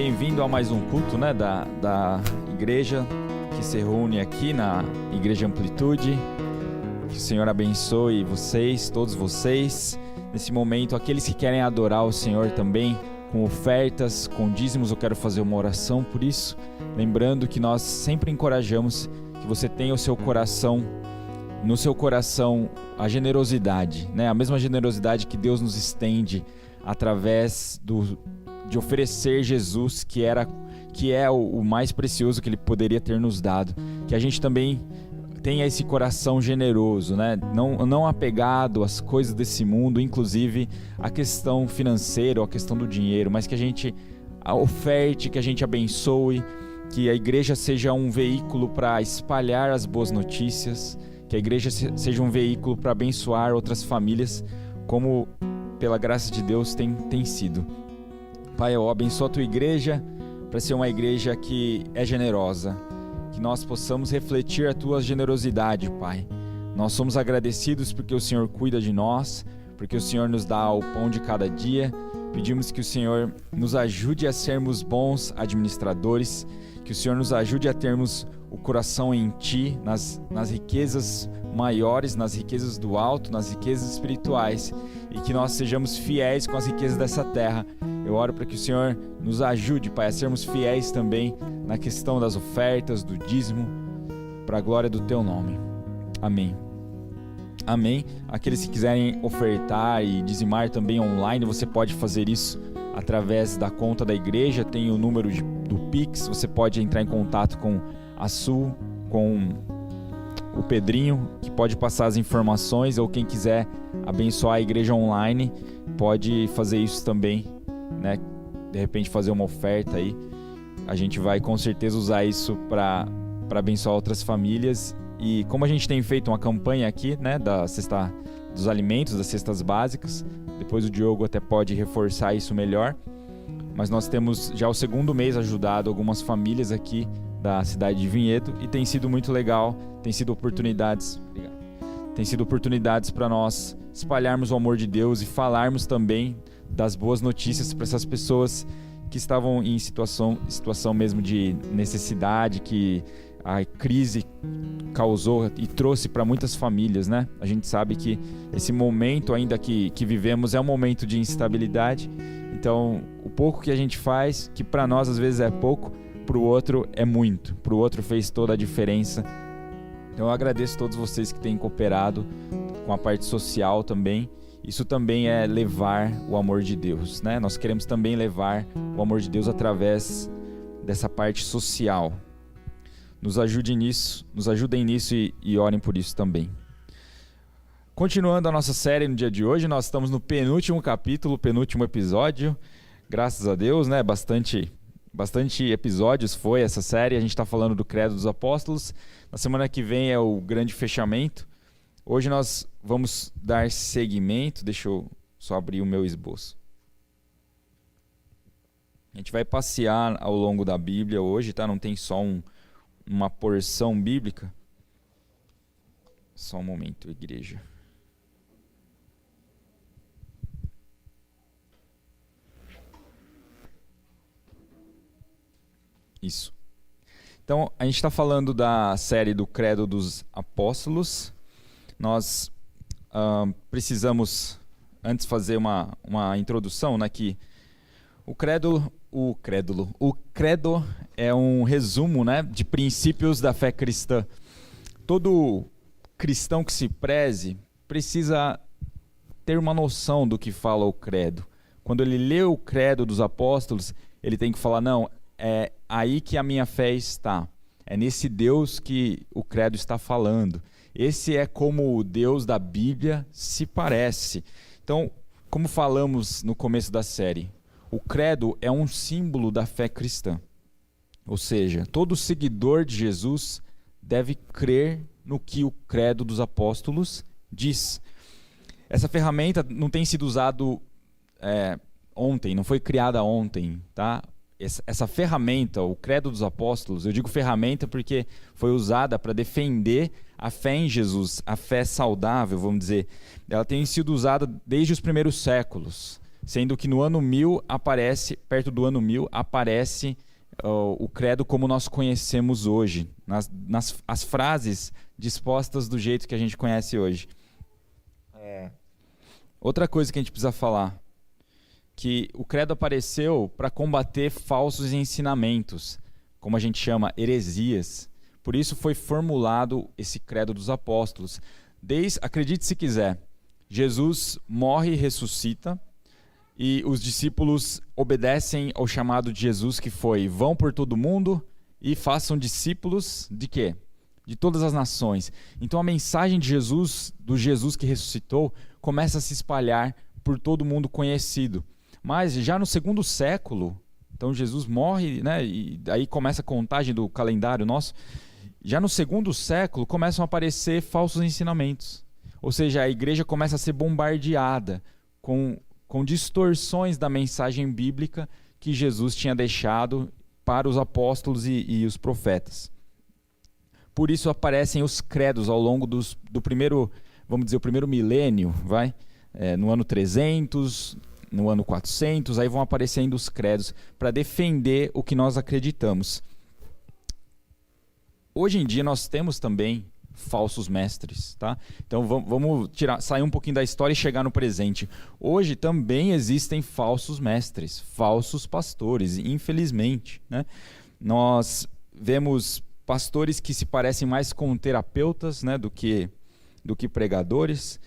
Bem-vindo a mais um culto, né, da igreja que se reúne aqui na Igreja Amplitude. Que o Senhor abençoe vocês, todos vocês. Nesse momento, aqueles que querem adorar o Senhor também, com ofertas, com dízimos, eu quero fazer uma oração por isso. Lembrando que nós sempre encorajamos que você tenha no seu coração a generosidade, né? A mesma generosidade que Deus nos estende através de oferecer Jesus, que é o mais precioso que Ele poderia ter nos dado. Que a gente também tenha esse coração generoso, né? Não apegado às coisas desse mundo, inclusive a questão financeira ou a questão do dinheiro, mas que a gente oferte, que a gente abençoe, que a igreja seja um veículo para espalhar as boas notícias, que a igreja seja um veículo para abençoar outras famílias, como pela graça de Deus tem sido. Pai, eu abençoo a tua igreja para ser uma igreja que é generosa, que nós possamos refletir a tua generosidade, Pai. Nós somos agradecidos porque o Senhor cuida de nós, porque o Senhor nos dá o pão de cada dia. Pedimos que o Senhor nos ajude a sermos bons administradores, que o Senhor nos ajude a termos o coração em Ti, nas riquezas maiores, nas riquezas do alto, nas riquezas espirituais, e que nós sejamos fiéis com as riquezas dessa terra. Eu oro para que o Senhor nos ajude, Pai, a sermos fiéis também na questão das ofertas, do dízimo, para a glória do Teu nome. Amém. Amém. Aqueles que quiserem ofertar e dizimar também online, você pode fazer isso através da conta da igreja, tem o número do Pix, você pode entrar em contato com a Sul, com o Pedrinho, que pode passar as informações, ou quem quiser abençoar a igreja online, pode fazer isso também, né? De repente fazer uma oferta aí. A gente vai com certeza usar isso para abençoar outras famílias. E como a gente tem feito uma campanha aqui, né, da cesta dos alimentos, das cestas básicas, depois o Diogo até pode reforçar isso melhor, mas nós temos já o segundo mês ajudado algumas famílias aqui da cidade de Vinhedo, e tem sido muito legal, tem sido oportunidades para nós espalharmos o amor de Deus e falarmos também das boas notícias para essas pessoas que estavam em situação mesmo de necessidade, que a crise causou e trouxe para muitas famílias, né? A gente sabe que esse momento ainda que vivemos é um momento de instabilidade, então o pouco que a gente faz, que para nós às vezes é pouco, para o outro é muito, para o outro fez toda a diferença. Então eu agradeço a todos vocês que têm cooperado com a parte social também. Isso também é levar o amor de Deus, né? Nós queremos também levar o amor de Deus através dessa parte social. Nos ajudem nisso e orem por isso também. Continuando a nossa série no dia de hoje, nós estamos no penúltimo capítulo, penúltimo episódio. Graças a Deus, né? Bastante episódios foi essa série. A gente está falando do Credo dos Apóstolos. Na semana que vem é o grande fechamento. Hoje nós vamos dar seguimento. Deixa eu só abrir o meu esboço. A gente vai passear ao longo da Bíblia hoje, tá? Não tem só uma porção bíblica. Só um momento, igreja. Isso. Então, a gente está falando da série do Credo dos Apóstolos. Nós precisamos antes fazer uma introdução, né, que o credo é um resumo, né, de princípios da fé cristã. Todo cristão que se preze precisa ter uma noção do que fala o credo. Quando ele lê o Credo dos Apóstolos, ele tem que falar, não, é aí que a minha fé está. É nesse Deus que o credo está falando. Esse é como o Deus da Bíblia se parece. Então, como falamos no começo da série, o credo é um símbolo da fé cristã. Ou seja, todo seguidor de Jesus deve crer no que o Credo dos Apóstolos diz. Essa ferramenta não tem sido usada ontem, não foi criada ontem, tá? Essa ferramenta, o Credo dos Apóstolos, eu digo ferramenta porque foi usada para defender a fé em Jesus, a fé saudável, vamos dizer. Ela tem sido usada desde os primeiros séculos. sendo que no ano 1000 aparece, perto do ano 1000, aparece o credo como nós conhecemos hoje, as frases dispostas do jeito que a gente conhece hoje. Outra coisa que a gente precisa falar, que o credo apareceu para combater falsos ensinamentos, como a gente chama, heresias. Por isso foi formulado esse credo dos apóstolos. Acredite se quiser, Jesus morre e ressuscita, e os discípulos obedecem ao chamado de Jesus, que foi: vão por todo mundo e façam discípulos de quê? De todas as nações. Então a mensagem de Jesus, do Jesus que ressuscitou, começa a se espalhar por todo mundo conhecido. Mas já no segundo século, então Jesus morre, né, e aí começa a contagem do calendário nosso. Já no segundo século começam a aparecer falsos ensinamentos. Ou seja, a igreja começa a ser bombardeada com distorções da mensagem bíblica que Jesus tinha deixado para os apóstolos e os profetas. Por isso aparecem os credos ao longo do primeiro, vamos dizer, o primeiro milênio, no ano 300, no ano 400, aí vão aparecendo os credos para defender o que nós acreditamos. Hoje em dia nós temos também falsos mestres, tá? Então vamos sair um pouquinho da história e chegar no presente. Hoje também existem falsos mestres, falsos pastores, infelizmente, né? Nós vemos pastores que se parecem mais com terapeutas, né, do que pregadores,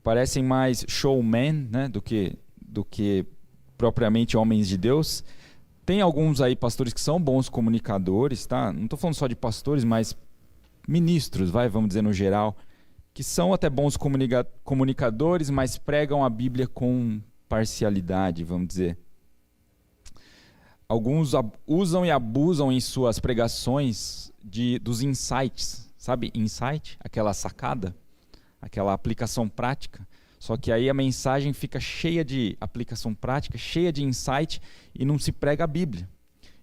parecem mais showmen, né, do que propriamente homens de Deus. Tem alguns aí pastores que são bons comunicadores, tá? Não estou falando só de pastores, mas ministros, vamos dizer no geral, que são até bons comunicadores, mas pregam a Bíblia com parcialidade, vamos dizer. Alguns usam e abusam em suas pregações dos insights, sabe? Insight, aquela sacada, aquela aplicação prática. Só que aí a mensagem fica cheia de aplicação prática, cheia de insight, e não se prega a Bíblia.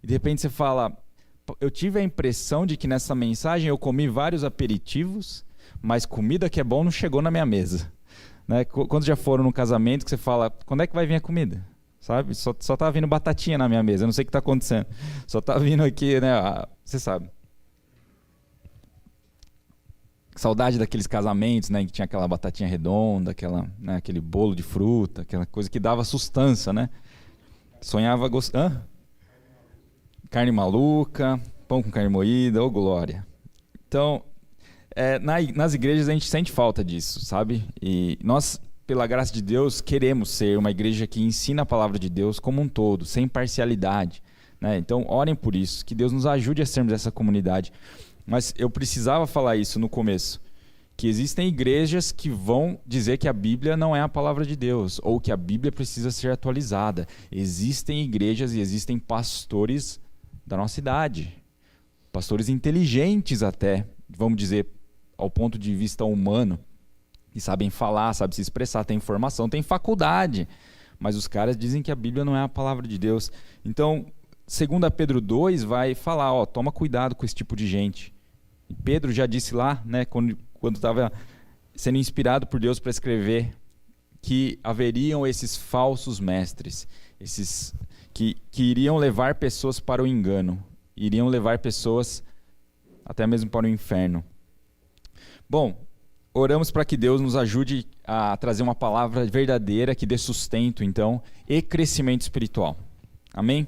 E de repente você fala: eu tive a impressão de que nessa mensagem eu comi vários aperitivos, mas comida que é bom não chegou na minha mesa. Né? Quando já foram no casamento que você fala: quando é que vai vir a comida? Sabe? Só tá vindo batatinha na minha mesa, eu não sei o que está acontecendo. Só tá vindo aqui, né? Você sabe. Saudade daqueles casamentos, né, que tinha aquela batatinha redonda, né, aquele bolo de fruta, aquela coisa que dava sustância, né? Sonhava carne maluca, pão com carne moída, ô glória. Então, nas igrejas a gente sente falta disso, sabe? E nós, pela graça de Deus, queremos ser uma igreja que ensina a palavra de Deus como um todo, sem parcialidade, né? Então, orem por isso, que Deus nos ajude a sermos essa comunidade. Mas eu precisava falar isso no começo, que existem igrejas que vão dizer que a Bíblia não é a palavra de Deus, ou que a Bíblia precisa ser atualizada. Existem igrejas e existem pastores da nossa idade, pastores inteligentes até, vamos dizer, ao ponto de vista humano, que sabem falar, sabem se expressar, têm formação, têm faculdade, mas os caras dizem que a Bíblia não é a palavra de Deus. Então, 2 Pedro 2 vai falar, toma cuidado com esse tipo de gente. E Pedro já disse lá, né, quando estava sendo inspirado por Deus para escrever, que haveriam esses falsos mestres, esses que iriam levar pessoas para o engano, iriam levar pessoas até mesmo para o inferno. Bom, oramos para que Deus nos ajude a trazer uma palavra verdadeira que dê sustento, então, e crescimento espiritual. Amém?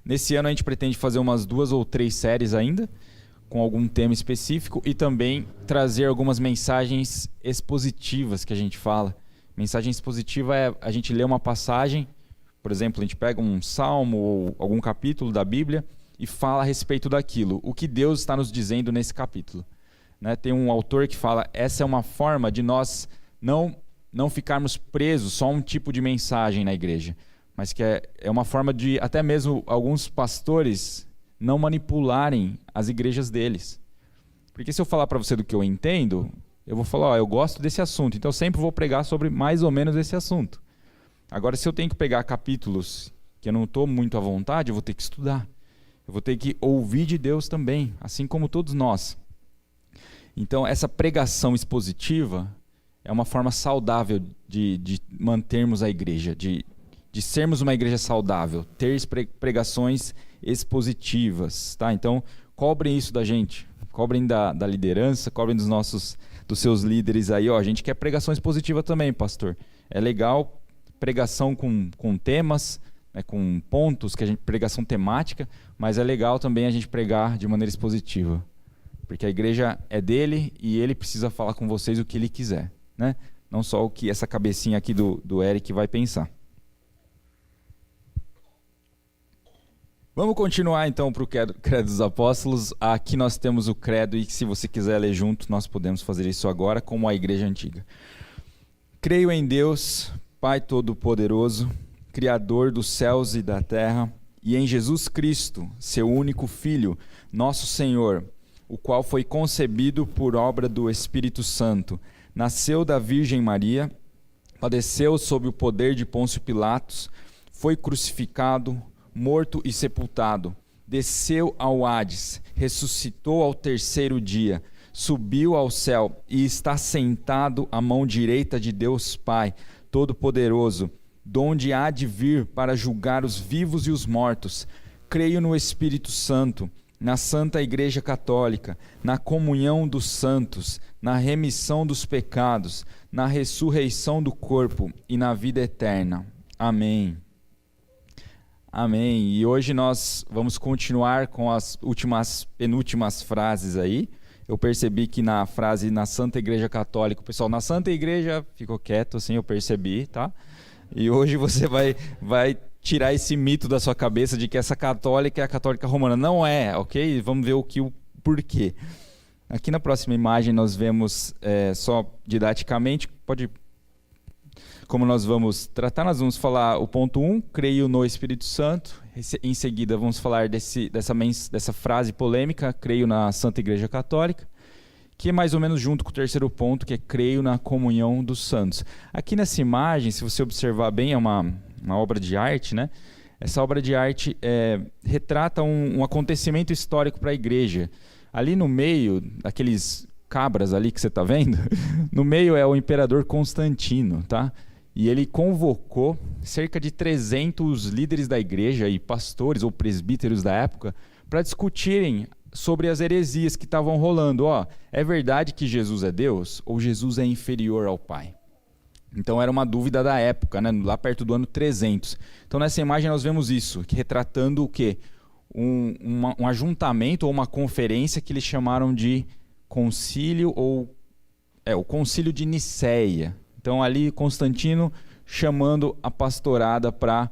Nesse ano a gente pretende fazer umas 2 ou 3 séries ainda, com algum tema específico, e também trazer algumas mensagens expositivas que a gente fala. Mensagem expositiva é a gente ler uma passagem, por exemplo, a gente pega um salmo ou algum capítulo da Bíblia e fala a respeito daquilo, o que Deus está nos dizendo nesse capítulo. Né? Tem um autor que fala, essa é uma forma de nós não ficarmos presos só a um tipo de mensagem na igreja, mas que é uma forma de até mesmo alguns pastores não manipularem as igrejas deles. Porque se eu falar para você do que eu entendo, eu vou falar, eu gosto desse assunto, então eu sempre vou pregar sobre mais ou menos esse assunto. Agora, se eu tenho que pegar capítulos que eu não estou muito à vontade, eu vou ter que estudar. Eu vou ter que ouvir de Deus também, assim como todos nós. Então, essa pregação expositiva, é uma forma saudável de mantermos a igreja, de sermos uma igreja saudável, ter pregações expositivas, tá? Então, cobrem isso da gente, cobrem da liderança, cobrem dos seus líderes aí, ó, a gente quer pregação expositiva também, pastor. É legal pregação com temas, né, com pontos, pregação temática, mas é legal também a gente pregar de maneira expositiva, porque a igreja é dele e ele precisa falar com vocês o que ele quiser, né? Não só o que essa cabecinha aqui do Eric vai pensar. Vamos continuar então para o Credo dos Apóstolos. Aqui nós temos o credo e se você quiser ler junto, nós podemos fazer isso agora como a igreja antiga. Creio em Deus, Pai Todo-Poderoso, Criador dos céus e da terra, e em Jesus Cristo, seu único Filho, nosso Senhor, o qual foi concebido por obra do Espírito Santo, nasceu da Virgem Maria, padeceu sob o poder de Pôncio Pilatos, foi crucificado, morto e sepultado, desceu ao Hades, ressuscitou ao terceiro dia, subiu ao céu e está sentado à mão direita de Deus Pai Todo-Poderoso, donde há de vir para julgar os vivos e os mortos. Creio no Espírito Santo, na Santa Igreja Católica, na comunhão dos santos, na remissão dos pecados, na ressurreição do corpo e na vida eterna. Amém. Amém. E hoje nós vamos continuar com as penúltimas frases aí. Eu percebi que na frase na Santa Igreja Católica, o pessoal na Santa Igreja ficou quieto, assim, eu percebi, tá? E hoje você vai tirar esse mito da sua cabeça de que essa católica é a católica romana. Não é, ok? Vamos ver o porquê. Aqui na próxima imagem nós vemos, só didaticamente, como nós vamos tratar, nós vamos falar o ponto 1, creio no Espírito Santo. Em seguida, vamos falar dessa frase polêmica, creio na Santa Igreja Católica, que é mais ou menos junto com o terceiro ponto, que é creio na comunhão dos santos. Aqui nessa imagem, se você observar bem, é uma obra de arte, né? Essa obra de arte retrata um acontecimento histórico para a igreja. Ali no meio, aqueles cabras ali que você está vendo, no meio é o imperador Constantino, tá? E ele convocou cerca de 300 líderes da igreja e pastores ou presbíteros da época para discutirem sobre as heresias que estavam rolando. É verdade que Jesus é Deus ou Jesus é inferior ao Pai? Então era uma dúvida da época, né? Lá perto do ano 300. Então nessa imagem nós vemos isso, retratando o quê? Um ajuntamento ou uma conferência que eles chamaram de concílio o concílio de Nicéia. Então ali Constantino chamando a pastorada para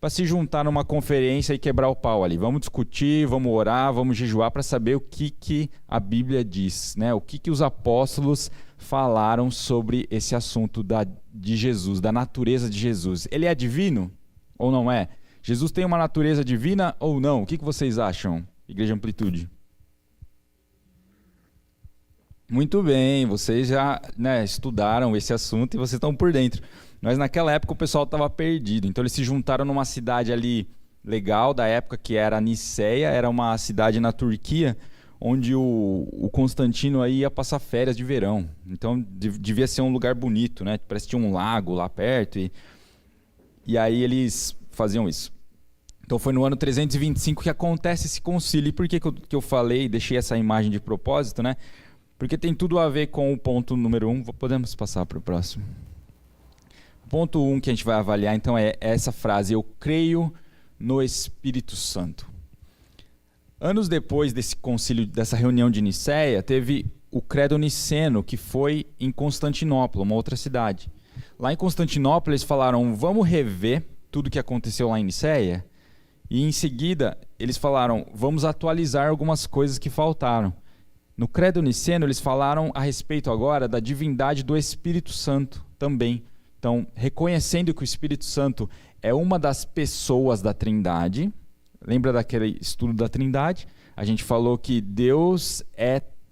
se juntar numa conferência e quebrar o pau ali. Vamos discutir, vamos orar, vamos jejuar para saber o que a Bíblia diz, né? O que os apóstolos falaram sobre esse assunto de Jesus, da natureza de Jesus. Ele é divino ou não é? Jesus tem uma natureza divina ou não? O que vocês acham, Igreja Amplitude? Muito bem, vocês já estudaram esse assunto e vocês estão por dentro. Mas naquela época o pessoal estava perdido, então eles se juntaram numa cidade ali legal da época, que era Nicéia, era uma cidade na Turquia, onde o Constantino aí ia passar férias de verão. Então devia ser um lugar bonito, né? Parece que tinha um lago lá perto e aí eles faziam isso. Então foi no ano 325 que acontece esse concílio. E por que eu falei, deixei essa imagem de propósito, né? Porque tem tudo a ver com o ponto número 1. Podemos passar para o próximo. O ponto 1 que a gente vai avaliar, então, é essa frase: eu creio no Espírito Santo. Anos depois desse concílio, dessa reunião de Nicéia, teve o Credo Niceno, que foi em Constantinopla, uma outra cidade. Lá em Constantinopla eles falaram, vamos rever tudo o que aconteceu lá em Nicéia? E em seguida eles falaram, vamos atualizar algumas coisas que faltaram. No Credo Niceno, eles falaram a respeito agora da divindade do Espírito Santo também. Então, reconhecendo que o Espírito Santo é uma das pessoas da Trindade. Lembra daquele estudo da Trindade? A gente falou que Deus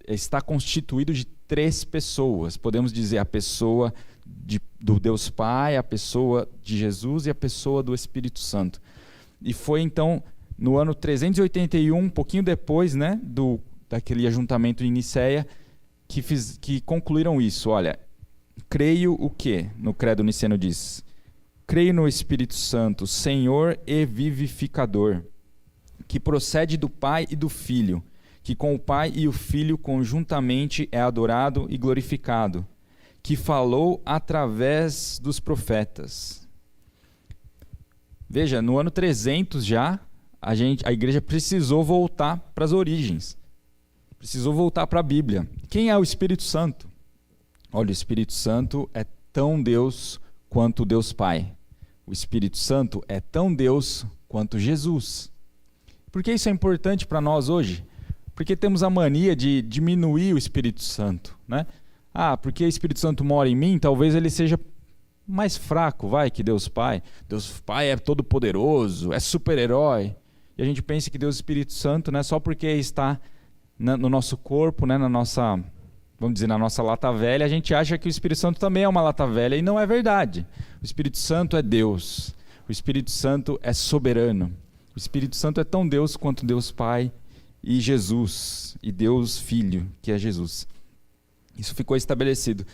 está constituído de 3 pessoas. Podemos dizer a pessoa do Deus Pai, a pessoa de Jesus e a pessoa do Espírito Santo. E foi então no ano 381, um pouquinho depois, né, daquele ajuntamento em Nicéia, que concluíram isso. Olha, creio o quê? No credo niceno diz: creio no Espírito Santo, Senhor e vivificador, que procede do Pai e do Filho, que com o Pai e o Filho conjuntamente é adorado e glorificado, que falou através dos profetas. Veja, no ano 300 já, a igreja precisou voltar para as origens. Precisou voltar para a Bíblia. Quem é o Espírito Santo? Olha, o Espírito Santo é tão Deus quanto Deus Pai. O Espírito Santo é tão Deus quanto Jesus. Por que isso é importante para nós hoje? Porque temos a mania de diminuir o Espírito Santo, né? Porque o Espírito Santo mora em mim, talvez ele seja mais fraco, que Deus Pai. Deus Pai é todo poderoso, é super-herói. E a gente pensa que Deus Espírito Santo, né, só porque está no nosso corpo, né, na nossa lata velha, a gente acha que o Espírito Santo também é uma lata velha, e não é verdade. O Espírito Santo é Deus. O Espírito Santo é soberano. O Espírito Santo é tão Deus quanto Deus Pai e Jesus, e Deus Filho, que é Jesus. Isso ficou estabelecido.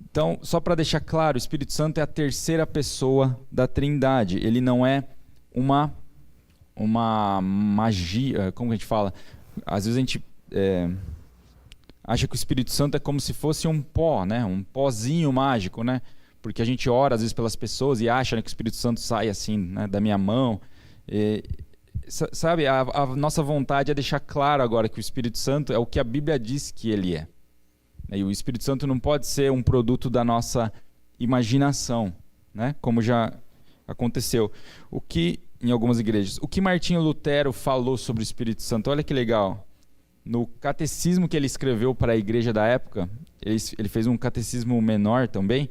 Então, só para deixar claro, o Espírito Santo é a terceira pessoa da Trindade. Ele não é uma magia, como a gente fala? Às vezes a gente acha que o Espírito Santo é como se fosse um pó, né? Um pozinho mágico, né? Porque a gente ora às vezes pelas pessoas e acha, né, que o Espírito Santo sai assim, né, da minha mão. Sabe, a nossa vontade é deixar claro agora que o Espírito Santo é o que a Bíblia diz que ele é. E o Espírito Santo não pode ser um produto da nossa imaginação, né? Como já aconteceu. Em algumas igrejas. O que Martinho Lutero falou sobre o Espírito Santo? Olha que legal. No catecismo que ele escreveu para a igreja da época, ele fez um catecismo menor também,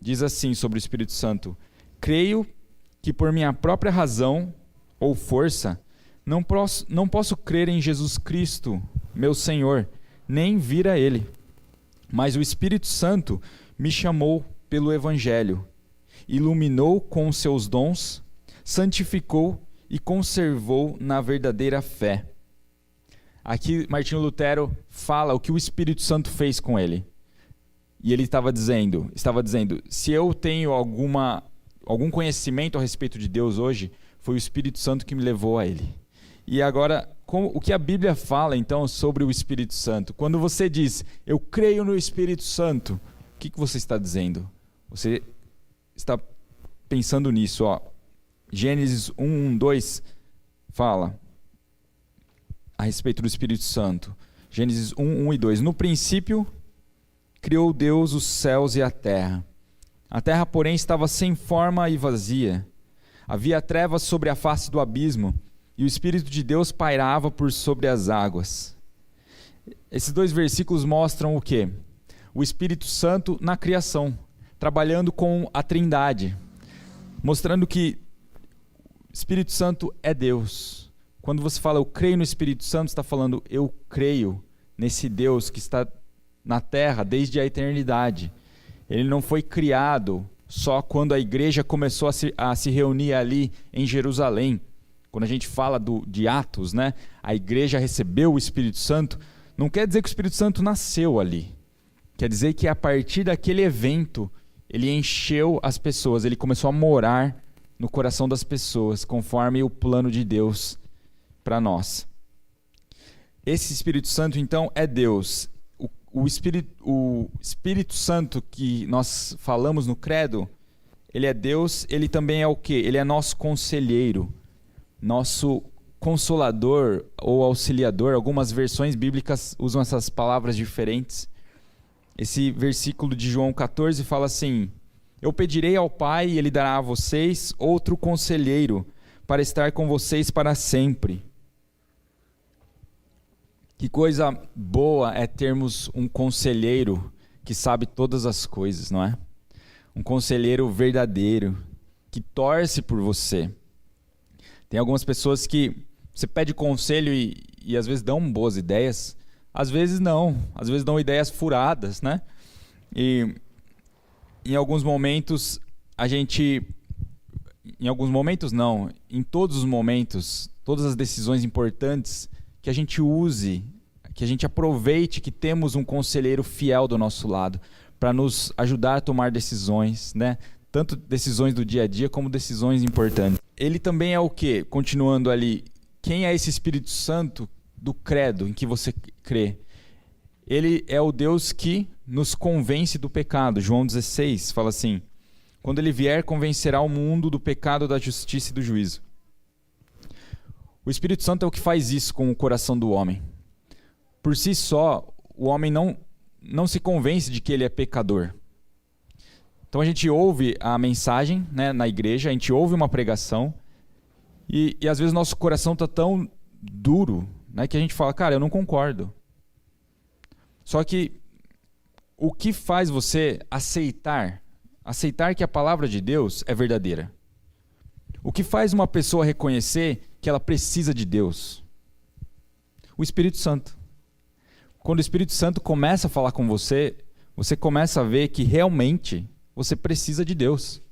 diz assim sobre o Espírito Santo: creio que por minha própria razão ou força não posso crer em Jesus Cristo, meu Senhor, nem vir a Ele. Mas o Espírito Santo me chamou pelo Evangelho, iluminou com os seus dons, santificou e conservou na verdadeira fé. Aqui Martinho Lutero fala o que o Espírito Santo fez com ele. E ele estava dizendo, se eu tenho algum conhecimento a respeito de Deus hoje, foi o Espírito Santo que me levou a ele. E agora, o que a Bíblia fala então sobre o Espírito Santo? Quando você diz, eu creio no Espírito Santo, o que você está dizendo? Você está pensando nisso, ó. Gênesis 1:2 fala a respeito do Espírito Santo. Gênesis 1 e 2. No princípio, criou Deus os céus e a terra. A terra, porém, estava sem forma e vazia. Havia trevas sobre a face do abismo, e o Espírito de Deus pairava por sobre as águas. Esses dois versículos mostram o quê? O Espírito Santo na criação, trabalhando com a Trindade, mostrando que o Espírito Santo é Deus. Quando você fala, eu creio no Espírito Santo, você está falando, eu creio nesse Deus que está na terra desde a eternidade. Ele não foi criado só quando a igreja começou a se reunir ali em Jerusalém. Quando a gente fala de Atos, né? A igreja recebeu o Espírito Santo, não quer dizer que o Espírito Santo nasceu ali. Quer dizer que a partir daquele evento, ele encheu as pessoas, ele começou a morar no coração das pessoas, conforme o plano de Deus para nós. Esse Espírito Santo, então, é Deus. O Espírito Santo que nós falamos no credo, ele é Deus, ele também é o quê? Ele é nosso conselheiro, nosso consolador ou auxiliador. Algumas versões bíblicas usam essas palavras diferentes. Esse versículo de João 14 fala assim: eu pedirei ao Pai e Ele dará a vocês outro conselheiro para estar com vocês para sempre. Que coisa boa é termos um conselheiro que sabe todas as coisas, não é? Um conselheiro verdadeiro, que torce por você. Tem algumas pessoas que você pede conselho e às vezes dão boas ideias, às vezes não, às vezes dão ideias furadas, né? E em alguns momentos em todos os momentos, todas as decisões importantes, que a gente use, que a gente aproveite que temos um conselheiro fiel do nosso lado, para nos ajudar a tomar decisões, né? Tanto decisões do dia a dia como decisões importantes. Ele também é o quê? Continuando ali, quem é esse Espírito Santo do credo em que você crê? Ele é o Deus que nos convence do pecado. João 16 fala assim: quando ele vier, convencerá o mundo do pecado, da justiça e do juízo. O Espírito Santo é o que faz isso com o coração do homem. Por si só, o homem não se convence de que ele é pecador. Então a gente ouve a mensagem, né, na igreja, a gente ouve uma pregação e às vezes nosso coração está tão duro, né, que a gente fala, cara, eu não concordo. Só que o que faz você aceitar que a palavra de Deus é verdadeira? O que faz uma pessoa reconhecer que ela precisa de Deus? O Espírito Santo. Quando o Espírito Santo começa a falar com você, você começa a ver que realmente você precisa de Deus.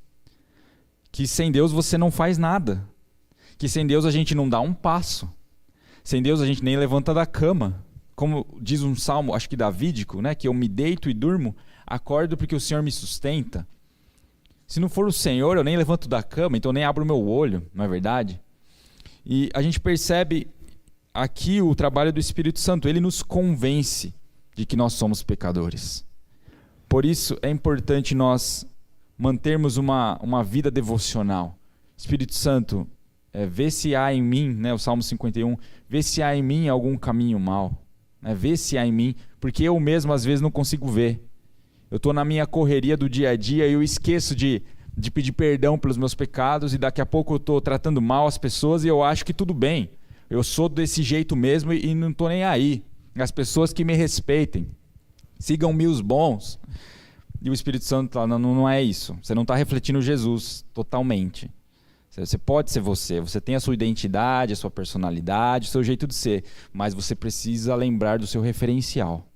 Que sem Deus você não faz nada. Que sem Deus a gente não dá um passo. Sem Deus a gente nem levanta da cama. Como diz um salmo, acho que davídico, né? Que eu me deito e durmo, acordo porque o Senhor me sustenta. Se não for o Senhor, eu nem levanto da cama, então eu nem abro o meu olho, não é verdade? E a gente percebe aqui o trabalho do Espírito Santo. Ele nos convence de que nós somos pecadores. Por isso é importante nós mantermos uma vida devocional. Espírito Santo, vê se há em mim, né, o Salmo 51, vê se há em mim algum caminho mau. Né, vê se há em mim, porque eu mesmo às vezes não consigo ver. Eu estou na minha correria do dia a dia e eu esqueço de pedir perdão pelos meus pecados e daqui a pouco eu estou tratando mal as pessoas e eu acho que tudo bem. Eu sou desse jeito mesmo e não estou nem aí. As pessoas que me respeitem. Sigam-me os bons. E o Espírito Santo fala, não é isso. Você não está refletindo Jesus totalmente. Você pode ser você. Você tem a sua identidade, a sua personalidade, o seu jeito de ser. Mas você precisa lembrar do seu referencial.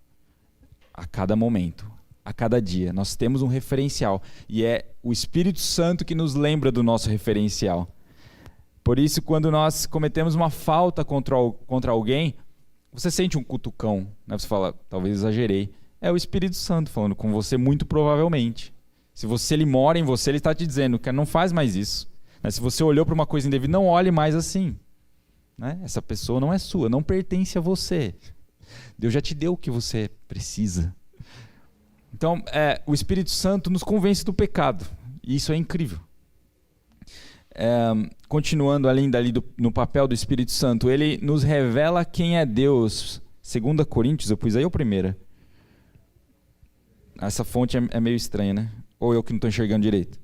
A cada momento, a cada dia. Nós temos um referencial. E é o Espírito Santo que nos lembra do nosso referencial. Por isso, quando nós cometemos uma falta contra alguém, você sente um cutucão. Né? Você fala, talvez exagerei. É o Espírito Santo falando com você, muito provavelmente. Se ele mora em você, ele está te dizendo que não faz mais isso. Né? Se você olhou para uma coisa indevida, não olhe mais assim. Né? Essa pessoa não é sua, não pertence a você. Deus já te deu o que você precisa. Então, o Espírito Santo nos convence do pecado. E isso é incrível. Continuando ainda ali no papel do Espírito Santo, ele nos revela quem é Deus. 2 Coríntios, eu pus aí ou primeira? Essa fonte é meio estranha, né? Ou eu que não estou enxergando direito?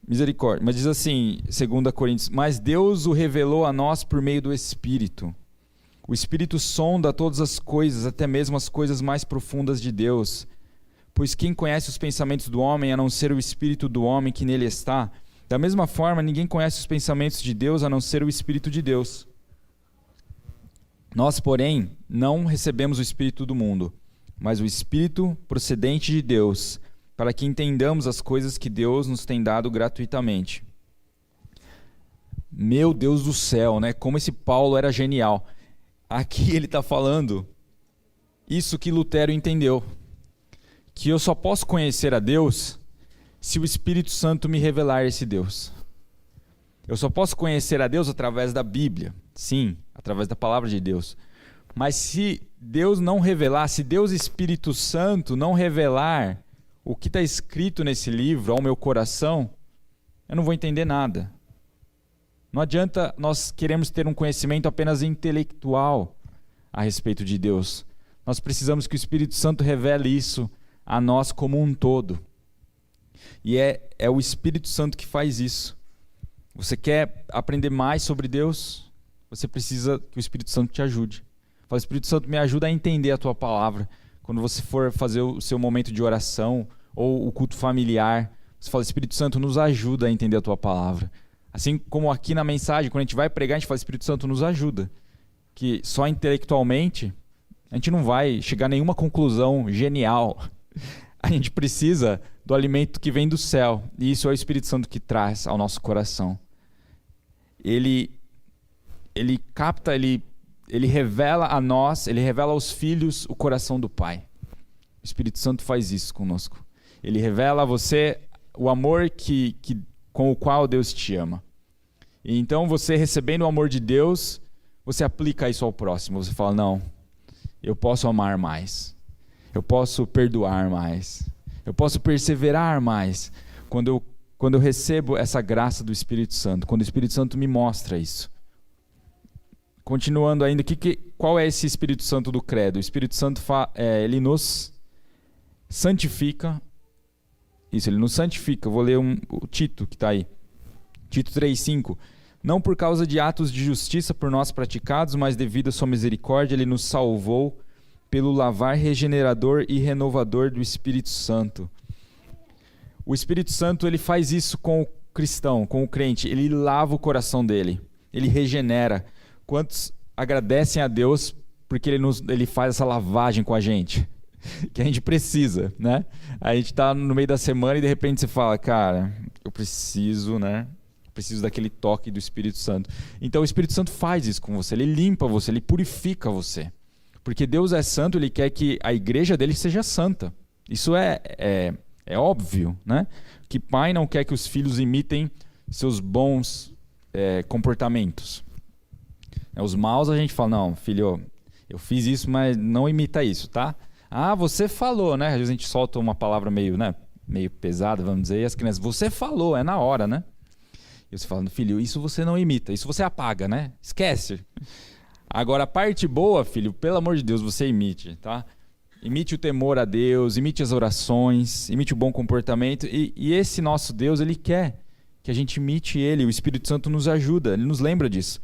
Misericórdia. Mas diz assim, 2 Coríntios, mas Deus o revelou a nós por meio do Espírito. O Espírito sonda todas as coisas, até mesmo as coisas mais profundas de Deus. Pois quem conhece os pensamentos do homem, a não ser o Espírito do homem que nele está? Da mesma forma, ninguém conhece os pensamentos de Deus, a não ser o Espírito de Deus. Nós, porém, não recebemos o Espírito do mundo, mas o Espírito procedente de Deus, para que entendamos as coisas que Deus nos tem dado gratuitamente. Meu Deus do céu, né? Como esse Paulo era genial. Aqui ele está falando isso que Lutero entendeu. Que eu só posso conhecer a Deus se o Espírito Santo me revelar esse Deus. Eu só posso conhecer a Deus através da Bíblia. Sim, através da palavra de Deus. Mas se Deus não revelar, se Deus Espírito Santo não revelar o que está escrito nesse livro ao meu coração, eu não vou entender nada. Não adianta nós queremos ter um conhecimento apenas intelectual a respeito de Deus. Nós precisamos que o Espírito Santo revele isso a nós como um todo. E é o Espírito Santo que faz isso. Você quer aprender mais sobre Deus? Você precisa que o Espírito Santo te ajude. Fala, Espírito Santo, me ajuda a entender a tua palavra. Quando você for fazer o seu momento de oração ou o culto familiar, você fala, Espírito Santo, nos ajuda a entender a tua palavra. Assim como aqui na mensagem, quando a gente vai pregar, a gente fala, Espírito Santo, nos ajuda. Que só intelectualmente a gente não vai chegar a nenhuma conclusão genial. A gente precisa do alimento que vem do céu. E isso é o Espírito Santo que traz ao nosso coração. Ele capta, ele revela a nós, ele revela aos filhos o coração do Pai. O Espírito Santo faz isso conosco. Ele revela a você o amor com o qual Deus te ama. E então você, recebendo o amor de Deus, você aplica isso ao próximo. Você fala, não, eu posso amar mais. Eu posso perdoar mais. Eu posso perseverar mais. Quando eu recebo essa graça do Espírito Santo. Quando o Espírito Santo me mostra isso. Continuando ainda, qual é esse Espírito Santo do credo? O Espírito Santo ele nos santifica. Isso, ele nos santifica. Vou ler o Tito que está aí. Tito 3,5. Não por causa de atos de justiça por nós praticados, mas devido à sua misericórdia, ele nos salvou pelo lavar regenerador e renovador do Espírito Santo. O Espírito Santo, ele faz isso com o cristão, com o crente. Ele lava o coração dele. Ele regenera. Quantos agradecem a Deus porque ele faz essa lavagem com a gente? Que a gente precisa, né? A gente está no meio da semana e de repente você fala, cara, eu preciso, né? Preciso daquele toque do Espírito Santo. Então o Espírito Santo faz isso com você. Ele limpa você, ele purifica você. Porque Deus é santo, ele quer que a igreja dele seja santa. Isso é óbvio, né? Que pai não quer que os filhos imitem seus bons comportamentos. Os maus a gente fala, não, filho, eu fiz isso, mas não imita isso, tá? Ah, você falou, né? Às vezes a gente solta uma palavra meio pesada, vamos dizer, e as crianças, você falou, é na hora, né? E você fala, filho, isso você não imita, isso você apaga, né? Esquece. Agora, a parte boa, filho, pelo amor de Deus, você imite, tá? Imite o temor a Deus, imite as orações, imite o bom comportamento. E esse nosso Deus, ele quer que a gente imite ele. O Espírito Santo nos ajuda, ele nos lembra disso.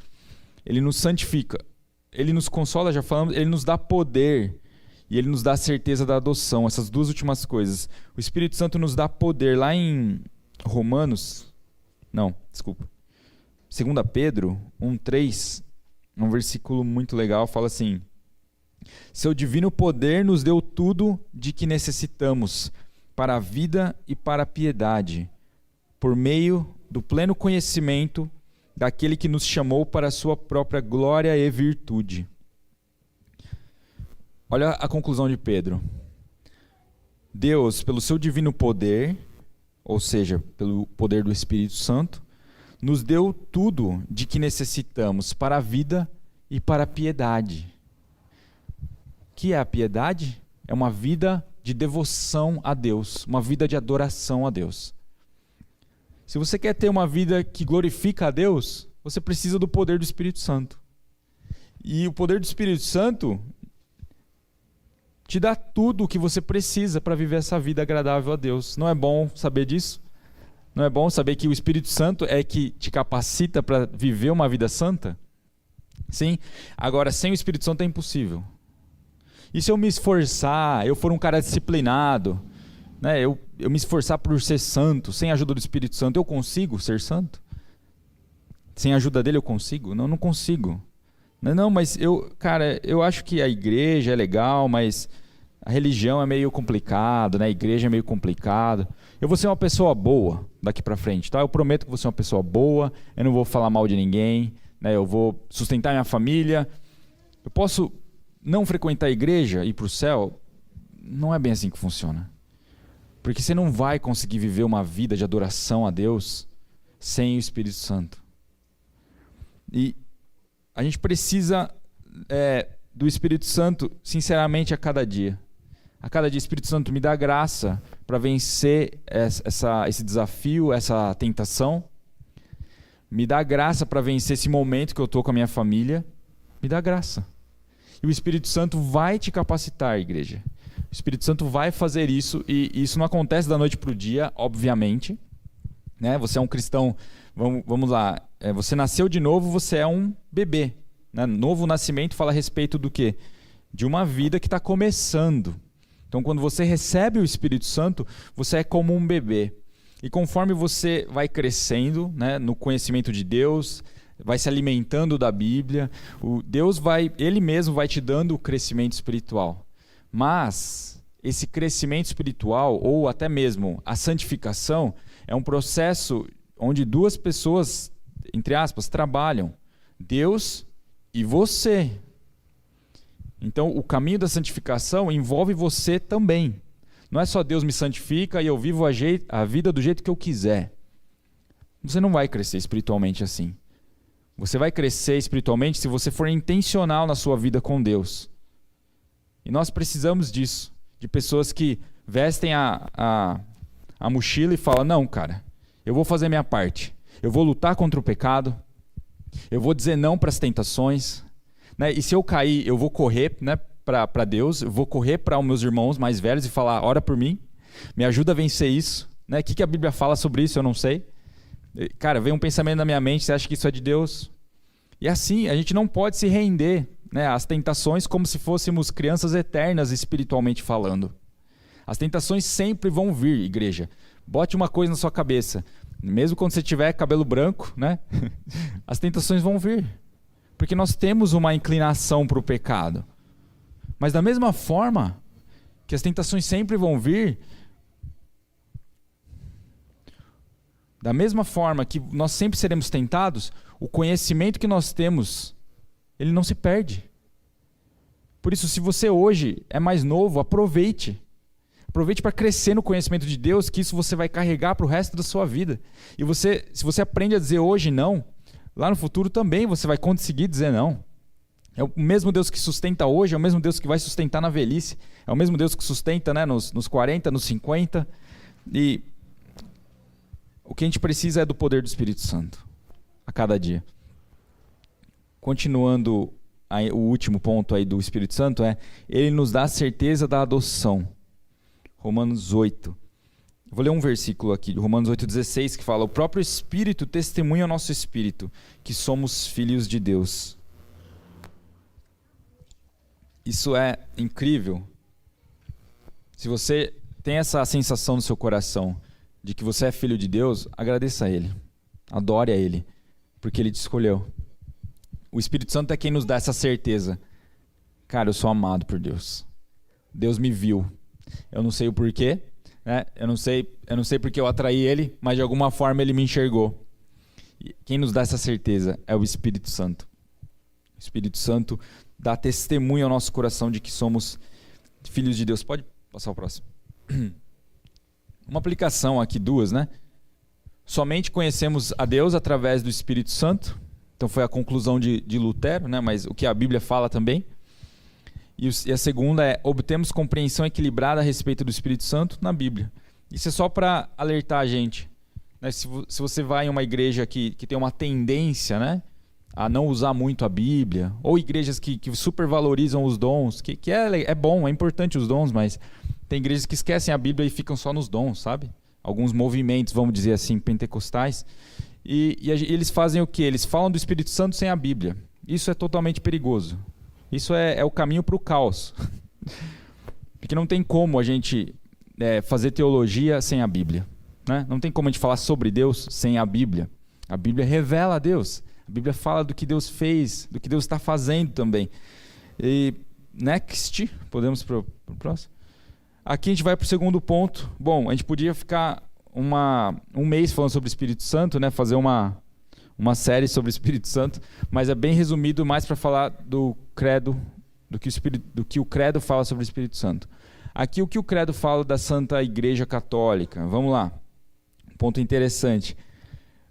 Ele nos santifica, ele nos consola, já falamos, ele nos dá poder e ele nos dá a certeza da adoção. Essas duas últimas coisas. O Espírito Santo nos dá poder. Lá em 2 Pedro 1,3, um versículo muito legal, fala assim: seu divino poder nos deu tudo de que necessitamos para a vida e para a piedade, por meio do pleno conhecimento daquele que nos chamou para a sua própria glória e virtude. Olha a conclusão de Pedro. Deus, pelo seu divino poder, ou seja, pelo poder do Espírito Santo, nos deu tudo de que necessitamos para a vida e para a piedade. O que é a piedade? É uma vida de devoção a Deus, uma vida de adoração a Deus. Se você quer ter uma vida que glorifica a Deus, você precisa do poder do Espírito Santo. E o poder do Espírito Santo te dá tudo o que você precisa para viver essa vida agradável a Deus. Não é bom saber disso? Não é bom saber que o Espírito Santo é que te capacita para viver uma vida santa? Sim. Agora, sem o Espírito Santo é impossível. E se eu me esforçar, eu for um cara disciplinado, né, eu me esforçar por ser santo, sem a ajuda do Espírito Santo, eu consigo ser santo? Sem a ajuda dele eu consigo? Não consigo. Não, mas eu acho que a igreja é legal, mas a religião é meio complicado, né? A igreja é meio complicado. Eu vou ser uma pessoa boa daqui para frente, tá? Eu prometo que vou ser uma pessoa boa, eu não vou falar mal de ninguém, né? Eu vou sustentar minha família. Eu posso não frequentar a igreja e ir para o céu? Não é bem assim que funciona. Porque você não vai conseguir viver uma vida de adoração a Deus sem o Espírito Santo. E a gente precisa do Espírito Santo, sinceramente, a cada dia. A cada dia, o Espírito Santo me dá graça para vencer esse desafio, essa tentação. Me dá graça para vencer esse momento que eu estou com a minha família. Me dá graça. E o Espírito Santo vai te capacitar, igreja. O Espírito Santo vai fazer isso, e isso não acontece da noite para o dia, obviamente. Né? Você é um cristão, vamos lá, você nasceu de novo, você é um bebê. Né? Novo nascimento fala a respeito do quê? De uma vida que está começando. Então, quando você recebe o Espírito Santo, você é como um bebê. E conforme você vai crescendo, né, no conhecimento de Deus, vai se alimentando da Bíblia, Ele mesmo vai te dando o crescimento espiritual. Mas esse crescimento espiritual, ou até mesmo a santificação, é um processo onde duas pessoas, entre aspas, trabalham. Deus e você. Então, o caminho da santificação envolve você também. Não é só Deus me santifica e eu vivo a vida do jeito que eu quiser. Você não vai crescer espiritualmente assim. Você vai crescer espiritualmente se você for intencional na sua vida com Deus. E nós precisamos disso, de pessoas que vestem a mochila e falam, não, cara, eu vou fazer a minha parte. Eu vou lutar contra o pecado, eu vou dizer não para as tentações, né? E se eu cair, eu vou correr, né, para Deus, eu vou correr para os meus irmãos mais velhos e falar, ora por mim, me ajuda a vencer isso. Né? O que a Bíblia fala sobre isso, eu não sei. Cara, vem um pensamento na minha mente, você acha que isso é de Deus? E assim, a gente não pode se render, né, às tentações como se fôssemos crianças eternas espiritualmente falando. As tentações sempre vão vir, igreja. Bote uma coisa na sua cabeça. Mesmo quando você tiver cabelo branco, né, as tentações vão vir. Porque nós temos uma inclinação para o pecado. Mas da mesma forma que as tentações sempre vão vir, da mesma forma que nós sempre seremos tentados, o conhecimento que nós temos, ele não se perde. Por isso, se você hoje é mais novo, aproveite. Aproveite para crescer no conhecimento de Deus, que isso você vai carregar para o resto da sua vida. E se você aprende a dizer hoje não, lá no futuro também você vai conseguir dizer não. É o mesmo Deus que sustenta hoje, é o mesmo Deus que vai sustentar na velhice, é o mesmo Deus que sustenta, né, nos 40, nos 50. E o que a gente precisa é do poder do Espírito Santo, a cada dia. Continuando, o último ponto aí do Espírito Santo ele nos dá a certeza da adoção. Romanos 8. Vou ler um versículo aqui, Romanos 8,16, que fala, o próprio Espírito testemunha ao nosso Espírito que somos filhos de Deus. Isso é incrível. Se você tem essa sensação no seu coração de que você é filho de Deus, agradeça a Ele, adore a Ele, porque Ele te escolheu. O Espírito Santo é quem nos dá essa certeza. Cara, eu sou amado por Deus. Deus me viu. Eu não sei o porquê, né? Eu não sei porque eu atraí Ele, mas de alguma forma Ele me enxergou. E quem nos dá essa certeza é o Espírito Santo. O Espírito Santo dá testemunho ao nosso coração de que somos filhos de Deus. Pode passar o próximo. Uma aplicação aqui, duas, né? Somente conhecemos a Deus através do Espírito Santo. Então foi a conclusão de Lutero, né? Mas o que a Bíblia fala também. E a segunda é, obtemos compreensão equilibrada a respeito do Espírito Santo na Bíblia. Isso é só para alertar a gente. Né? Se você vai em uma igreja que tem uma tendência, né, a não usar muito a Bíblia, ou igrejas que supervalorizam os dons, que é bom, é importante os dons, mas tem igrejas que esquecem a Bíblia e ficam só nos dons, sabe? Alguns movimentos, vamos dizer assim, pentecostais. E eles fazem o quê? Eles falam do Espírito Santo sem a Bíblia. Isso é totalmente perigoso. Isso é o caminho para o caos. Porque não tem como a gente fazer teologia sem a Bíblia. Né? Não tem como a gente falar sobre Deus sem a Bíblia. A Bíblia revela a Deus. A Bíblia fala do que Deus fez, do que Deus está fazendo também. E next, podemos para o próximo? Aqui a gente vai para o segundo ponto. Bom, a gente podia ficar um mês falando sobre o Espírito Santo, né? Fazer uma série sobre o Espírito Santo, mas é bem resumido mais para falar do credo, do que o credo fala sobre o Espírito Santo. Aqui o que o credo fala da Santa Igreja Católica. Vamos lá. Ponto interessante.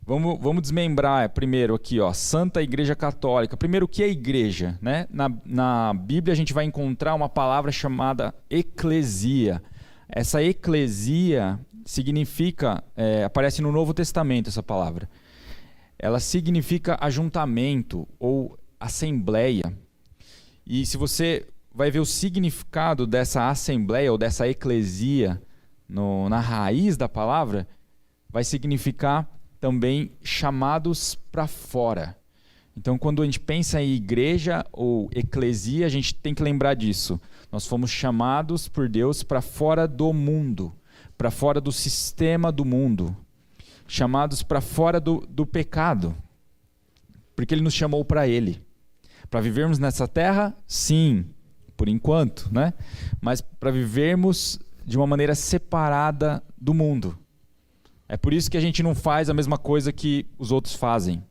Vamos desmembrar primeiro aqui, ó, Santa Igreja Católica. Primeiro, o que é igreja? Né? Na Bíblia a gente vai encontrar uma palavra chamada eclesia. Essa eclesia significa, aparece no Novo Testamento essa palavra. Ela significa ajuntamento ou assembleia. E se você vai ver o significado dessa assembleia ou dessa eclesia na raiz da palavra, vai significar também chamados para fora. Então, quando a gente pensa em igreja ou eclesia, a gente tem que lembrar disso. Nós fomos chamados por Deus para fora do mundo, para fora do sistema do mundo, chamados para fora do pecado, porque Ele nos chamou para Ele. Para vivermos nessa terra, sim, por enquanto, né? Mas para vivermos de uma maneira separada do mundo. É por isso que a gente não faz a mesma coisa que os outros fazem.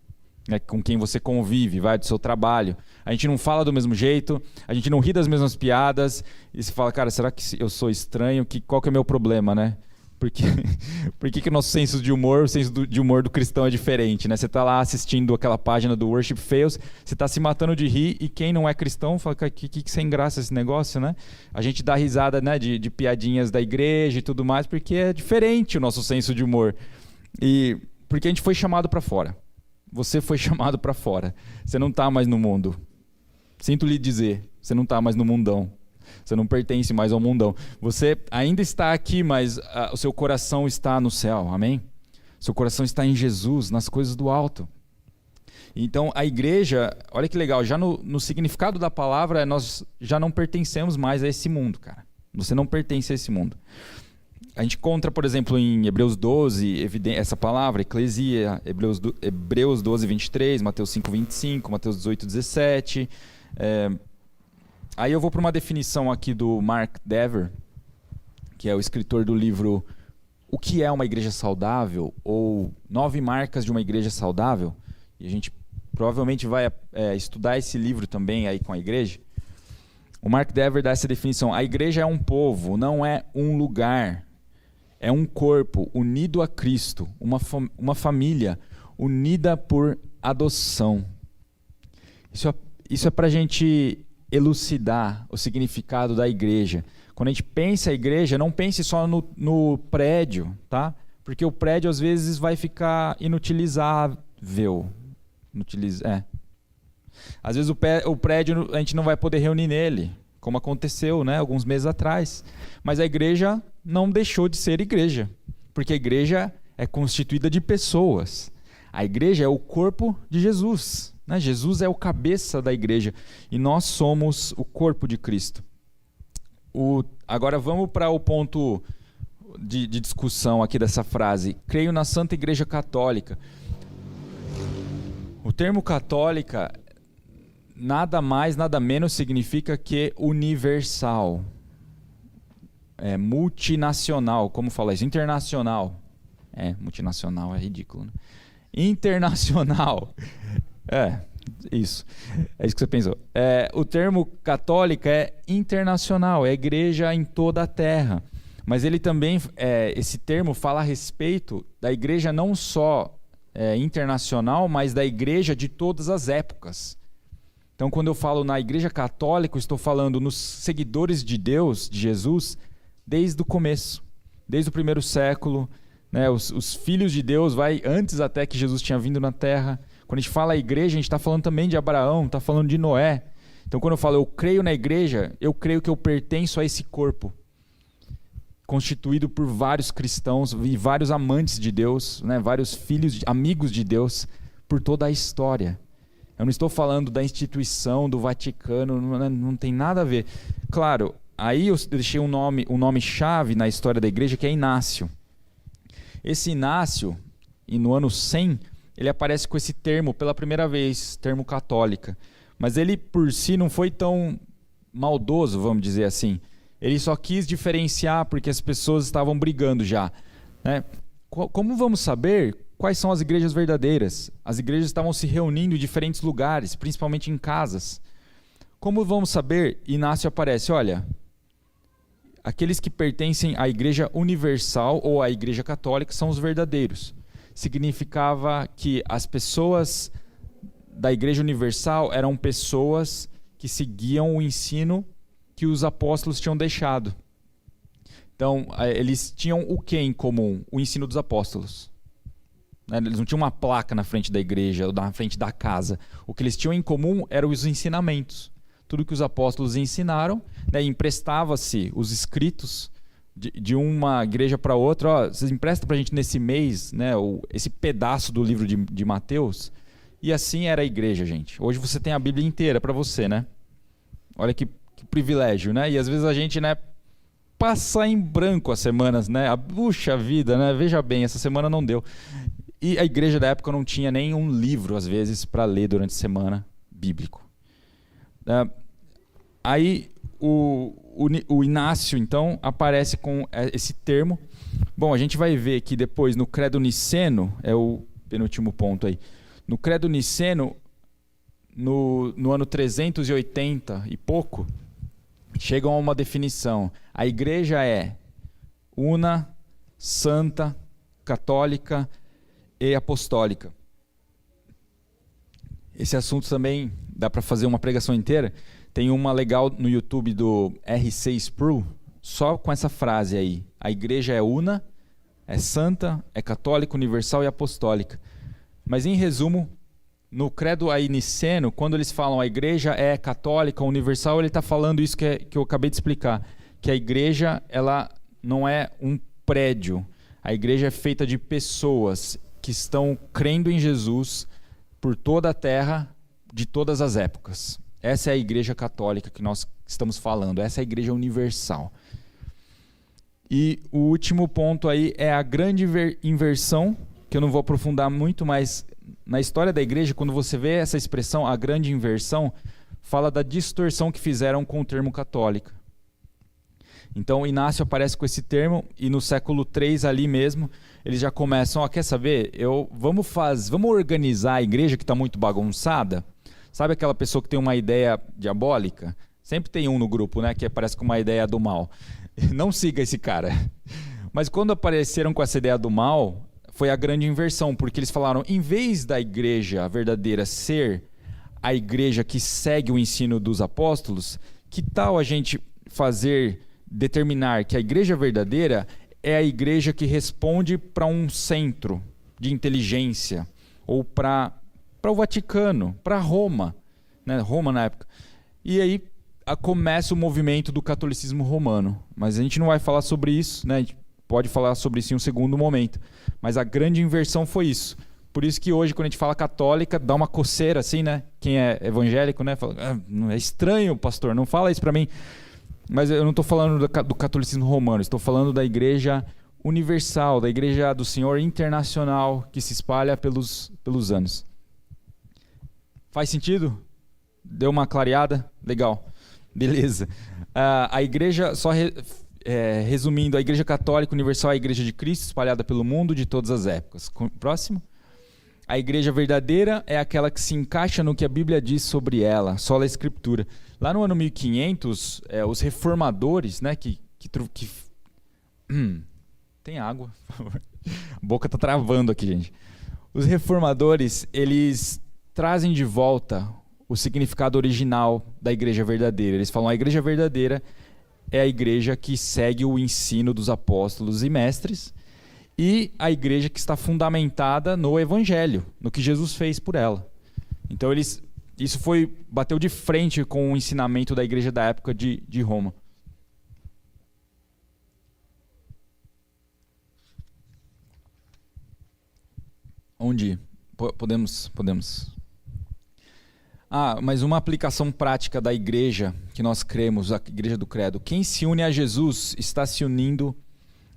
né, com quem você convive, vai, do seu trabalho. A gente não fala do mesmo jeito, a gente não ri das mesmas piadas, e você fala, cara, será que eu sou estranho? Qual que é o meu problema, né? Por que o nosso senso de humor, o senso de humor do cristão é diferente, né? Você está lá assistindo aquela página do Worship Fails, você está se matando de rir, e quem não é cristão fala, que sem graça esse negócio, né? A gente dá risada, né, de piadinhas da igreja e tudo mais, porque é diferente o nosso senso de humor. E porque a gente foi chamado para fora. Você foi chamado para fora. Você não está mais no mundo. Sinto lhe dizer, você não está mais no mundão. Você não pertence mais ao mundão. Você ainda está aqui, mas o seu coração está no céu, amém? Seu coração está em Jesus, nas coisas do alto. Então a igreja, olha que legal, já no significado da palavra, nós já não pertencemos mais a esse mundo, cara. Você não pertence a esse mundo. A gente encontra, por exemplo, em Hebreus 12, essa palavra, eclesia, Hebreus 12, 23, Mateus 5, 25, Mateus 18, 17. Aí eu vou para uma definição aqui do Mark Dever, que é o escritor do livro O que é uma igreja saudável? Ou 9 marcas de uma igreja saudável. E a gente provavelmente vai estudar esse livro também aí com a igreja. O Mark Dever dá essa definição. A igreja é um povo, não é um lugar. É um corpo unido a Cristo, uma família unida por adoção. Isso é para a gente elucidar o significado da igreja. Quando a gente pensa a igreja, não pense só no prédio, tá? Porque o prédio às vezes vai ficar inutilizável. Às vezes o prédio a gente não vai poder reunir nele, como aconteceu, né, alguns meses atrás. Mas a igreja não deixou de ser igreja, porque a igreja é constituída de pessoas. A igreja é o corpo de Jesus, né? Jesus é o cabeça da igreja e nós somos o corpo de Cristo. Agora vamos para o ponto de discussão aqui dessa frase. Creio na Santa Igreja Católica. O termo católica nada mais, nada menos significa que universal. Multinacional, como fala isso? Internacional. Multinacional é ridículo, né? Internacional. Isso. É isso que você pensou. O termo católica é internacional, é igreja em toda a terra. Mas ele também, esse termo fala a respeito da igreja não só internacional, mas da igreja de todas as épocas. Então, quando eu falo na igreja católica, eu estou falando nos seguidores de Deus, de Jesus, desde o começo, desde o primeiro século, né? Os filhos de Deus, antes até que Jesus tinha vindo na terra. Quando a gente fala igreja, a gente está falando também de Abraão, está falando de Noé. Então, quando eu falo eu creio na igreja, eu creio que eu pertenço a esse corpo, constituído por vários cristãos e vários amantes de Deus, né? Vários filhos, amigos de Deus, por toda a história. Eu não estou falando da instituição, do Vaticano, não tem nada a ver. Claro, aí eu deixei um nome-chave na história da igreja, que é Inácio. Esse Inácio, e no ano 100, ele aparece com esse termo pela primeira vez, termo católica. Mas ele, por si, não foi tão maldoso, vamos dizer assim. Ele só quis diferenciar porque as pessoas estavam brigando já, né? Como vamos saber quais são as igrejas verdadeiras? As igrejas estavam se reunindo em diferentes lugares, principalmente em casas. Como vamos saber? Inácio aparece, olha, aqueles que pertencem à igreja universal ou à igreja católica são os verdadeiros. Significava que as pessoas da igreja universal eram pessoas que seguiam o ensino que os apóstolos tinham deixado. Então, eles tinham o que em comum? O ensino dos apóstolos. Eles não tinham uma placa na frente da igreja ou na frente da casa. O que eles tinham em comum eram os ensinamentos. Tudo que os apóstolos ensinaram, né, emprestava-se os escritos de uma igreja para outra. Vocês emprestam para a gente nesse mês, né, esse pedaço do livro de Mateus. E assim era a igreja, gente. Hoje você tem a Bíblia inteira para você, né? Olha que privilégio, né? E às vezes a gente, né, passa em branco as semanas, né? Puxa vida, né? Veja bem, essa semana não deu. E a igreja da época não tinha nenhum livro, às vezes, para ler durante a semana bíblico. Aí o Inácio, então, aparece com esse termo. Bom, a gente vai ver que depois no Credo Niceno, é o penúltimo ponto aí, No Credo Niceno, no ano 380 e pouco, chegam a uma definição. A igreja é una, santa, católica e apostólica. Esse assunto também dá para fazer uma pregação inteira. Tem uma legal no YouTube do R.C. Sproul, só com essa frase aí. A igreja é una, é santa, é católica, universal e apostólica. Mas em resumo, no credo aí niceno, quando eles falam a igreja é católica, universal, ele está falando isso que eu acabei de explicar, que a igreja ela não é um prédio, a igreja é feita de pessoas que estão crendo em Jesus por toda a terra, de todas as épocas. Essa é a igreja católica que nós estamos falando, essa é a igreja universal. E o último ponto aí é a grande inversão, que eu não vou aprofundar muito, mas na história da igreja, quando você vê essa expressão, a grande inversão, fala da distorção que fizeram com o termo católica. Então, Inácio aparece com esse termo e no século III ali mesmo, eles já começam, quer saber? Vamos organizar a igreja que está muito bagunçada? Sabe aquela pessoa que tem uma ideia diabólica? Sempre tem um no grupo, né, que aparece com uma ideia do mal. Não siga esse cara. Mas quando apareceram com essa ideia do mal, foi a grande inversão, porque eles falaram, em vez da igreja verdadeira ser a igreja que segue o ensino dos apóstolos, que tal a gente determinar que a igreja verdadeira é a igreja que responde para um centro de inteligência, ou para o Vaticano, para Roma, né? Roma na época. E aí começa o movimento do catolicismo romano. Mas a gente não vai falar sobre isso, né? A gente pode falar sobre isso em um segundo momento. Mas a grande inversão foi isso. Por isso que hoje, quando a gente fala católica, dá uma coceira assim, né? Quem é evangélico, né? Fala, é estranho, pastor, não fala isso para mim. Mas eu não estou falando do catolicismo romano, estou falando da igreja universal, da igreja do Senhor internacional, que se espalha pelos anos. Faz sentido? Deu uma clareada? Legal. Beleza. A igreja, resumindo, a igreja católica universal é a igreja de Cristo, espalhada pelo mundo de todas as épocas. Próximo. A igreja verdadeira é aquela que se encaixa no que a Bíblia diz sobre ela, sola Escritura. Lá no ano 1500, os reformadores, né, tem água, por favor. A boca está travando aqui, gente. Os reformadores, eles trazem de volta o significado original da igreja verdadeira. Eles falam, a igreja verdadeira é a igreja que segue o ensino dos apóstolos e mestres, e a igreja que está fundamentada no Evangelho, no que Jesus fez por ela. Então isso bateu de frente com o ensinamento da igreja da época de Roma. Onde podemos. Mas uma aplicação prática da igreja que nós cremos, a igreja do credo. Quem se une a Jesus está se unindo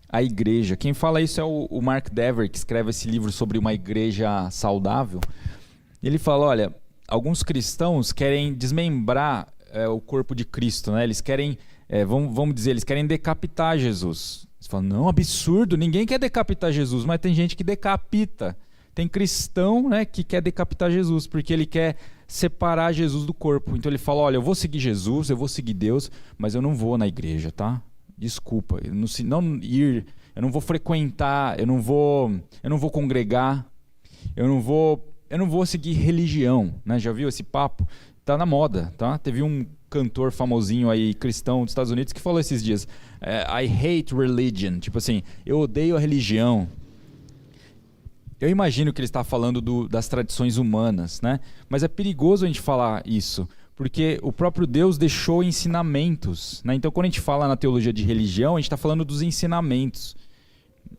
à igreja. Quem fala isso é o Mark Dever, que escreve esse livro sobre uma igreja saudável. Ele fala, olha, alguns cristãos querem desmembrar o corpo de Cristo, né? Eles querem, vamos dizer, eles querem decapitar Jesus. Eles falam, não, absurdo, ninguém quer decapitar Jesus, mas tem gente que decapita. Tem cristão, né, que quer decapitar Jesus, porque ele quer separar Jesus do corpo. Então ele fala, olha, eu vou seguir Jesus, eu vou seguir Deus, mas eu não vou na igreja, tá? Desculpa, eu não vou frequentar, eu não vou congregar, eu não vou seguir religião, né? Já viu esse papo? Tá na moda, tá? Teve um cantor famosinho aí, cristão dos Estados Unidos, que falou esses dias, I hate religion, tipo assim, eu odeio a religião. Eu imagino que ele está falando das tradições humanas, né? Mas é perigoso a gente falar isso, porque o próprio Deus deixou ensinamentos, né? Então, quando a gente fala na teologia de religião, a gente está falando dos ensinamentos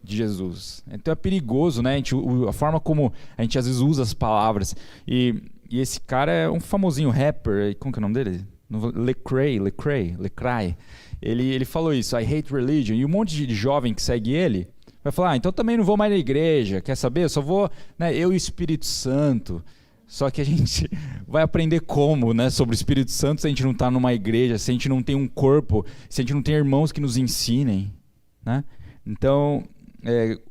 de Jesus. Então é perigoso, né? A forma como a gente às vezes usa as palavras. E esse cara é um famosinho rapper, como que é o nome dele? Lecrae. Ele falou isso, I hate religion. E um monte de jovem que segue ele vai falar, então também não vou mais na igreja, quer saber? Eu só vou, né, eu e o Espírito Santo. Só que a gente vai aprender como, né, sobre o Espírito Santo se a gente não está numa igreja, se a gente não tem um corpo, se a gente não tem irmãos que nos ensinem, né? Então,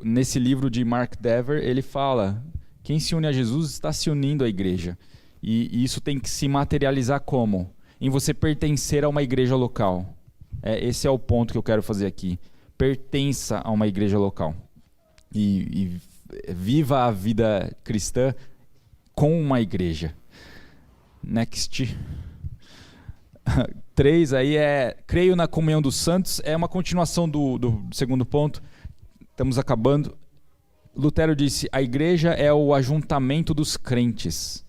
nesse livro de Mark Dever, ele fala Quem se une a Jesus está se unindo à igreja. E isso tem que se materializar como? Em você pertencer a uma igreja local. Esse é o ponto que eu quero fazer aqui. Pertença a uma igreja local. E viva a vida cristã com uma igreja. Next. 3 aí creio na comunhão dos santos. É uma continuação do segundo ponto. Estamos acabando. Lutero disse, a igreja é o ajuntamento dos crentes,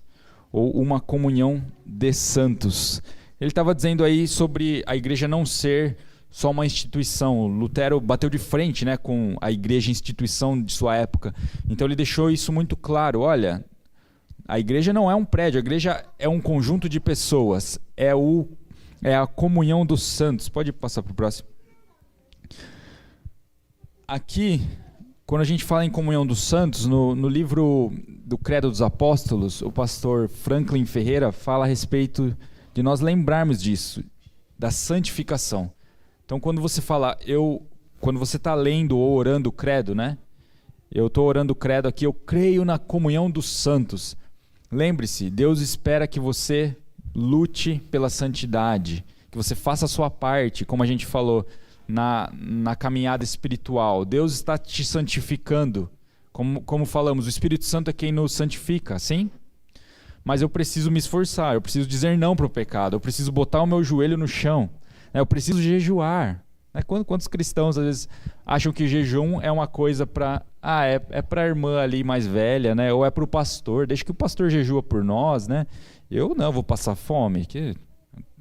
ou uma comunhão de santos. Ele estava dizendo aí sobre a igreja não ser só uma instituição. Lutero bateu de frente, né, com a igreja instituição de sua época. Então ele deixou isso muito claro. Olha, a igreja não é um prédio, a igreja é um conjunto de pessoas. É a comunhão dos santos. Pode passar para o próximo. Aqui, quando a gente fala em comunhão dos santos, no livro do Credo dos Apóstolos, o pastor Franklin Ferreira fala a respeito de nós lembrarmos disso, da santificação. Então, quando você fala, quando você está lendo ou orando o credo, né? Eu estou orando o credo aqui, eu creio na comunhão dos santos. Lembre-se, Deus espera que você lute pela santidade, que você faça a sua parte, como a gente falou, na caminhada espiritual. Deus está te santificando. Como falamos, o Espírito Santo é quem nos santifica, sim? Mas eu preciso me esforçar, eu preciso dizer não para o pecado, eu preciso botar o meu joelho no chão, né? Eu preciso jejuar. Né? Quantos cristãos às vezes acham que jejum é uma coisa para... é para a irmã ali mais velha, né? Ou é para o pastor, deixa que o pastor jejua por nós, né? Eu não vou passar fome, que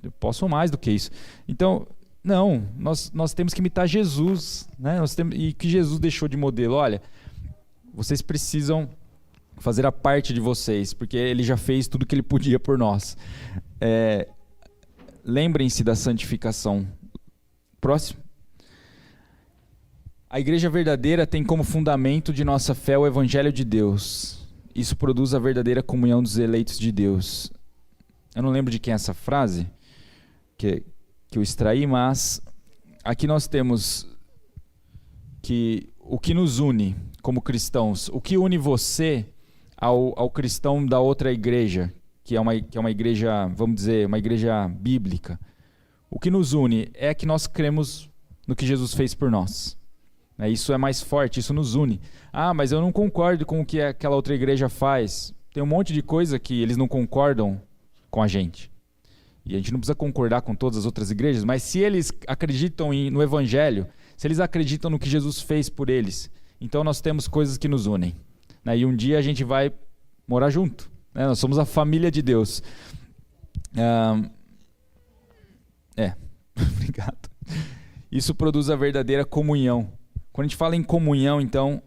eu posso mais do que isso. Então, não, nós temos que imitar Jesus, né? E que Jesus deixou de modelo. Olha, vocês precisam fazer a parte de vocês, porque ele já fez tudo que ele podia por nós. Lembrem-se da santificação. Próximo. A igreja verdadeira tem como fundamento de nossa fé o Evangelho de Deus. Isso produz a verdadeira comunhão dos eleitos de Deus. Eu não lembro de quem é essa frase que eu extraí, mas aqui nós temos que o que nos une como cristãos, o que une você ao cristão da outra igreja, que é uma igreja, vamos dizer, uma igreja bíblica. O que nos une é que nós cremos no que Jesus fez por nós. Isso é mais forte, isso nos une. Mas eu não concordo com o que aquela outra igreja faz. Tem um monte de coisa que eles não concordam com a gente. E a gente não precisa concordar com todas as outras igrejas, mas se eles acreditam no Evangelho, se eles acreditam no que Jesus fez por eles, então nós temos coisas que nos unem. E um dia a gente vai morar junto. Nós somos a família de Deus. Obrigado. Isso produz a verdadeira comunhão. Quando a gente fala em comunhão, então,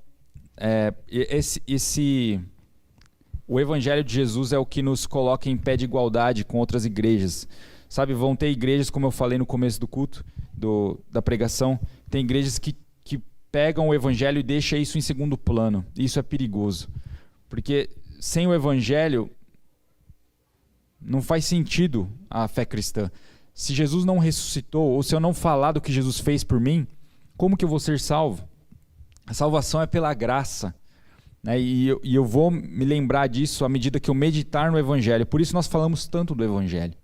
o Evangelho de Jesus é o que nos coloca em pé de igualdade com outras igrejas. Sabe, vão ter igrejas, como eu falei no começo do culto, da pregação, tem igrejas que pegam o Evangelho e deixam isso em segundo plano. Isso é perigoso. Porque sem o Evangelho não faz sentido a fé cristã. Se Jesus não ressuscitou, ou se eu não falar do que Jesus fez por mim, como que eu vou ser salvo? A salvação é pela graça. E eu vou me lembrar disso à medida que eu meditar no Evangelho. Por isso nós falamos tanto do Evangelho.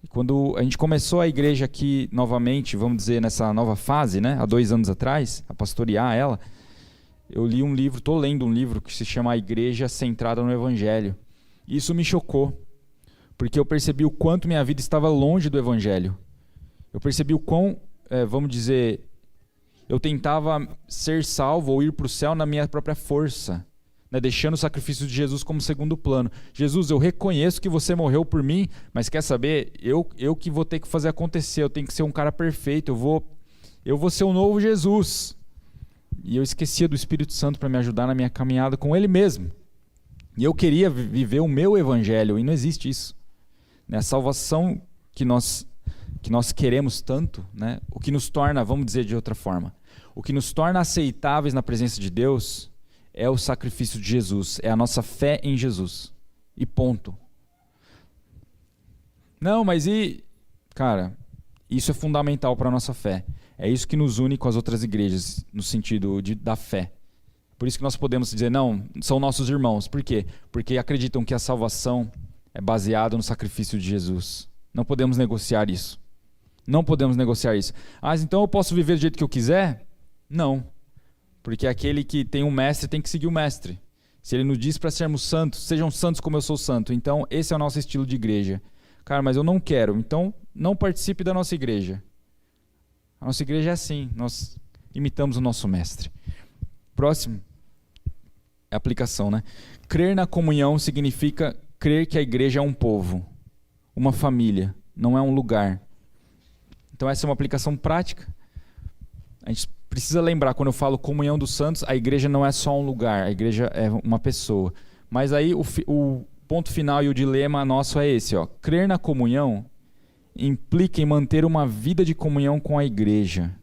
E quando a gente começou a igreja aqui novamente, vamos dizer, nessa nova fase, né, há 2 anos atrás, a pastorear ela, eu li um livro, estou lendo um livro que se chama A Igreja Centrada no Evangelho. E isso me chocou, porque eu percebi o quanto minha vida estava longe do Evangelho. Eu percebi o quão, vamos dizer, eu tentava ser salvo ou ir para o céu na minha própria força, deixando o sacrifício de Jesus como segundo plano. Jesus, eu reconheço que você morreu por mim, mas quer saber? Eu que vou ter que fazer acontecer, eu tenho que ser um cara perfeito, eu vou ser o novo Jesus. E eu esquecia do Espírito Santo para me ajudar na minha caminhada com Ele mesmo. E eu queria viver o meu Evangelho, e não existe isso. A salvação que nós queremos tanto, o que nos torna, vamos dizer de outra forma, o que nos torna aceitáveis na presença de Deus é o sacrifício de Jesus, é a nossa fé em Jesus. E ponto. Não, mas cara, isso é fundamental para a nossa fé. É isso que nos une com as outras igrejas, no sentido da fé. Por isso que nós podemos dizer, não, são nossos irmãos. Por quê? Porque acreditam que a salvação é baseada no sacrifício de Jesus. Não podemos negociar isso. Não podemos negociar isso. Ah, então eu posso viver do jeito que eu quiser? Não. Porque aquele que tem um mestre tem que seguir o mestre. Se ele nos diz para sermos santos, sejam santos como eu sou santo. Então, esse é o nosso estilo de igreja. Cara, mas eu não quero. Então, não participe da nossa igreja. A nossa igreja é assim. Nós imitamos o nosso mestre. Próximo. É aplicação, né? Crer na comunhão significa crer que a igreja é um povo, uma família, não é um lugar. Então, essa é uma aplicação prática. A gente precisa lembrar, quando eu falo comunhão dos santos, a igreja não é só um lugar, a igreja é uma pessoa. Mas aí o ponto final e o dilema nosso é esse, ó. Crer na comunhão implica em manter uma vida de comunhão com a igreja.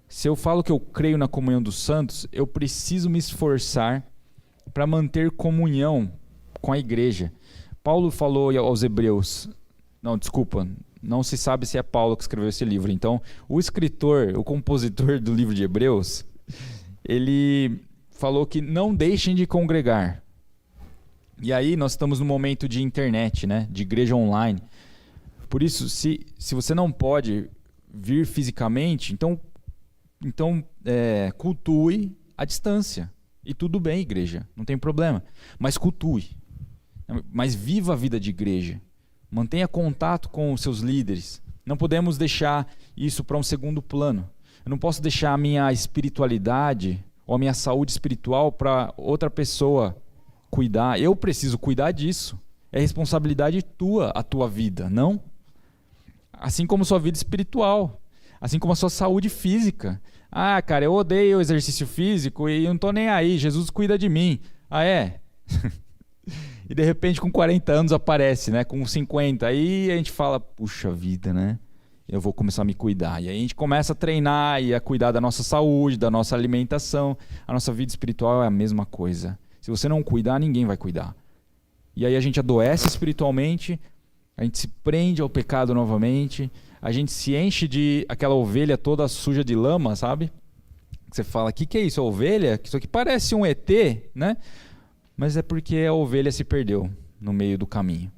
Se eu falo que eu creio na comunhão dos santos, eu preciso me esforçar para manter comunhão com a igreja. Paulo falou aos Hebreus, não se sabe se é Paulo que escreveu esse livro. Então, o escritor, o compositor do livro de Hebreus, ele falou que não deixem de congregar. E aí nós estamos no momento de internet, né? De igreja online. Por isso, se você não pode vir fisicamente, então cultue à distância. E tudo bem, igreja, não tem problema. Mas cultue. Mas viva a vida de igreja. Mantenha contato com os seus líderes. Não podemos deixar isso para um segundo plano. Eu não posso deixar a minha espiritualidade ou a minha saúde espiritual para outra pessoa cuidar. Eu preciso cuidar disso. É responsabilidade tua, a tua vida, não? Assim como sua vida espiritual. Assim como a sua saúde física. Ah, cara, eu odeio o exercício físico e não estou nem aí. Jesus cuida de mim. Ah, é? E de repente com 40 anos aparece, né? Com 50. Aí a gente fala, puxa vida, né? Eu vou começar a me cuidar. E aí a gente começa a treinar e a cuidar da nossa saúde, da nossa alimentação. A nossa vida espiritual é a mesma coisa. Se você não cuidar, ninguém vai cuidar. E aí a gente adoece espiritualmente, a gente se prende ao pecado novamente, a gente se enche de aquela ovelha toda suja de lama, sabe? Você fala, o que é isso? A ovelha? Isso aqui parece um ET, né? Mas é porque a ovelha se perdeu no meio do caminho.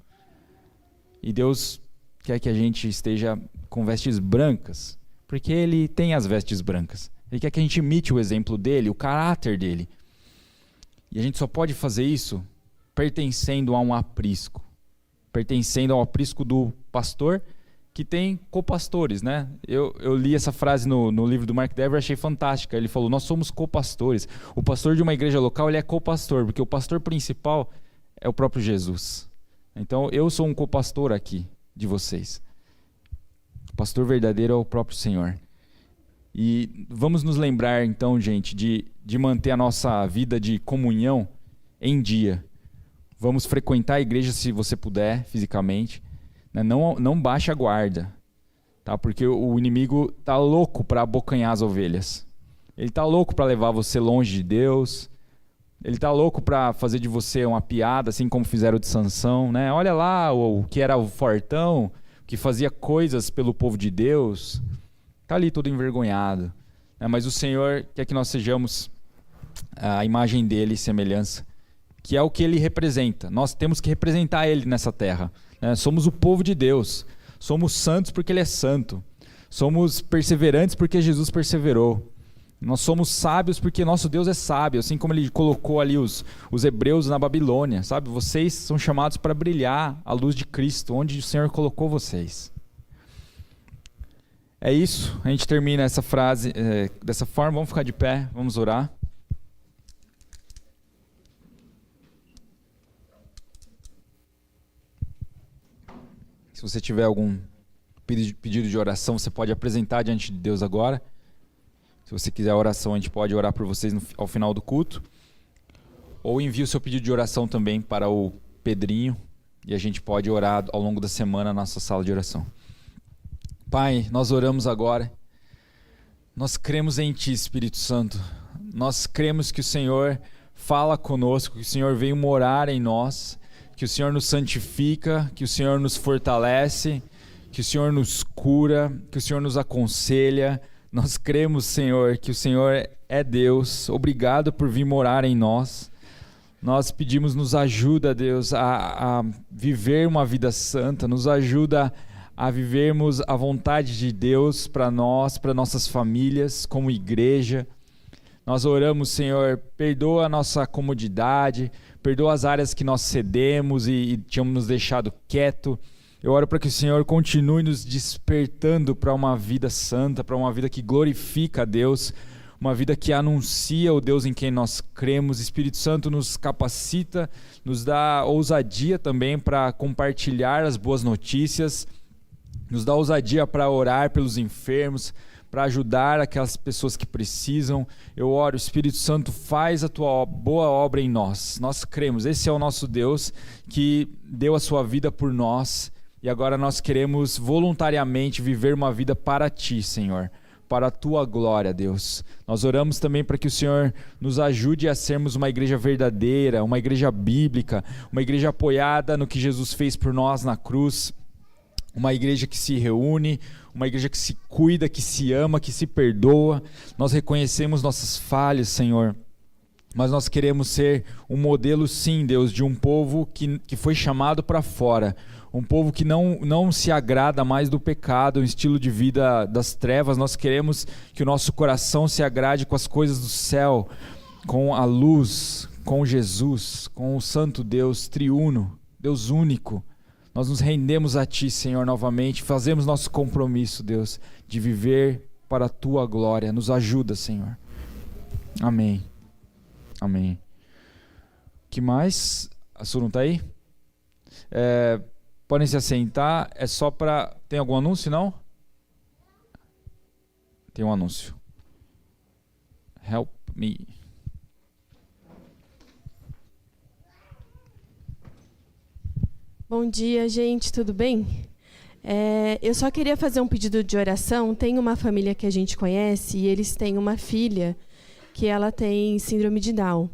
E Deus quer que a gente esteja com vestes brancas, porque Ele tem as vestes brancas. Ele quer que a gente imite o exemplo dEle, o caráter dEle. E a gente só pode fazer isso pertencendo a um aprisco. Pertencendo ao aprisco do pastor, que tem copastores, né? Eu li essa frase no livro do Mark Dever e achei fantástica. Ele falou, nós somos copastores. O pastor de uma igreja local, ele é copastor, porque o pastor principal é o próprio Jesus. Então, eu sou um copastor aqui de vocês. O pastor verdadeiro é o próprio Senhor. E vamos nos lembrar, então, gente, de manter a nossa vida de comunhão em dia. Vamos frequentar a igreja se você puder, fisicamente. Não baixe a guarda, tá? Porque o inimigo está louco para abocanhar as ovelhas. Ele está louco para levar você longe de Deus. Ele está louco para fazer de você uma piada, assim como fizeram de Sansão, né? Olha lá o que era o fortão, que fazia coisas pelo povo de Deus. Está ali todo envergonhado. Né? Mas o Senhor quer que nós sejamos a imagem dele e semelhança, que é o que ele representa. Nós temos que representar ele nessa terra. Somos o povo de Deus, somos santos porque Ele é santo, somos perseverantes porque Jesus perseverou, nós somos sábios porque nosso Deus é sábio, assim como Ele colocou ali os hebreus na Babilônia, sabe? Vocês são chamados para brilhar a luz de Cristo, onde o Senhor colocou vocês. É isso, a gente termina essa frase dessa forma. Vamos ficar de pé, vamos orar. Se você tiver algum pedido de oração, você pode apresentar diante de Deus agora. Se você quiser oração, a gente pode orar por vocês ao final do culto. Ou envie o seu pedido de oração também para o Pedrinho e a gente pode orar ao longo da semana na nossa sala de oração. Pai, nós oramos agora. Nós cremos em Ti, Espírito Santo. Nós cremos que o Senhor fala conosco, que o Senhor veio morar em nós, que o Senhor nos santifica, que o Senhor nos fortalece, que o Senhor nos cura, que o Senhor nos aconselha, Nós cremos, Senhor, que o Senhor é Deus. Obrigado por vir morar em nós. Nós pedimos, nos ajuda, Deus, a viver uma vida santa, nos ajuda a vivermos a vontade de Deus para nós, para nossas famílias, como igreja. Nós oramos, Senhor, perdoa a nossa comodidade, perdoa as áreas que nós cedemos e tínhamos nos deixado quieto. Eu oro para que o Senhor continue nos despertando para uma vida santa, para uma vida que glorifica a Deus, uma vida que anuncia o Deus em quem nós cremos. Espírito Santo nos capacita, nos dá ousadia também para compartilhar as boas notícias, nos dá ousadia para orar pelos enfermos, para ajudar aquelas pessoas que precisam. Eu oro, Espírito Santo, faz a tua boa obra em nós. Nós cremos, esse é o nosso Deus que deu a sua vida por nós e agora nós queremos voluntariamente viver uma vida para ti, Senhor, para a tua glória, Deus. Nós oramos também para que o Senhor nos ajude a sermos uma igreja verdadeira, uma igreja bíblica, uma igreja apoiada no que Jesus fez por nós na cruz, uma igreja que se reúne, uma igreja que se cuida, que se ama, que se perdoa. Nós reconhecemos nossas falhas, Senhor, mas nós queremos ser um modelo, sim, Deus, de um povo que foi chamado para fora, um povo que não se agrada mais do pecado, um estilo de vida das trevas. Nós queremos que o nosso coração se agrade com as coisas do céu, com a luz, com Jesus, com o Santo Deus triuno, Deus único. Nós nos rendemos a Ti, Senhor, novamente, fazemos nosso compromisso, Deus, de viver para a Tua glória. Nos ajuda, Senhor. Amém. Amém. O que mais? A Su não está aí? Podem se assentar. É só para... Tem algum anúncio, não? Tem um anúncio. Help me. Bom dia, gente, tudo bem? Eu só queria fazer um pedido de oração. Tem uma família que a gente conhece e eles têm uma filha que ela tem síndrome de Down.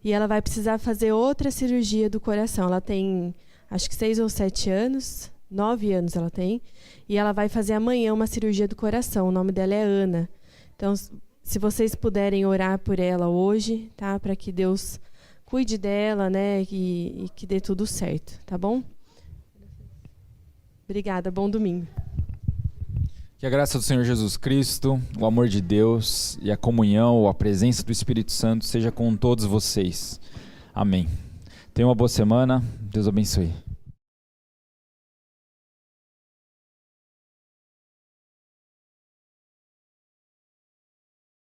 E ela vai precisar fazer outra cirurgia do coração. Ela tem, acho que 6 ou 7 anos, 9 anos ela tem, e ela vai fazer amanhã uma cirurgia do coração. O nome dela é Ana. Então, se vocês puderem orar por ela hoje, tá? Para que Deus cuide dela, né? E que dê tudo certo, tá bom? Obrigada, bom domingo. Que a graça do Senhor Jesus Cristo, o amor de Deus e a comunhão, a presença do Espírito Santo seja com todos vocês. Amém. Tenha uma boa semana. Deus abençoe.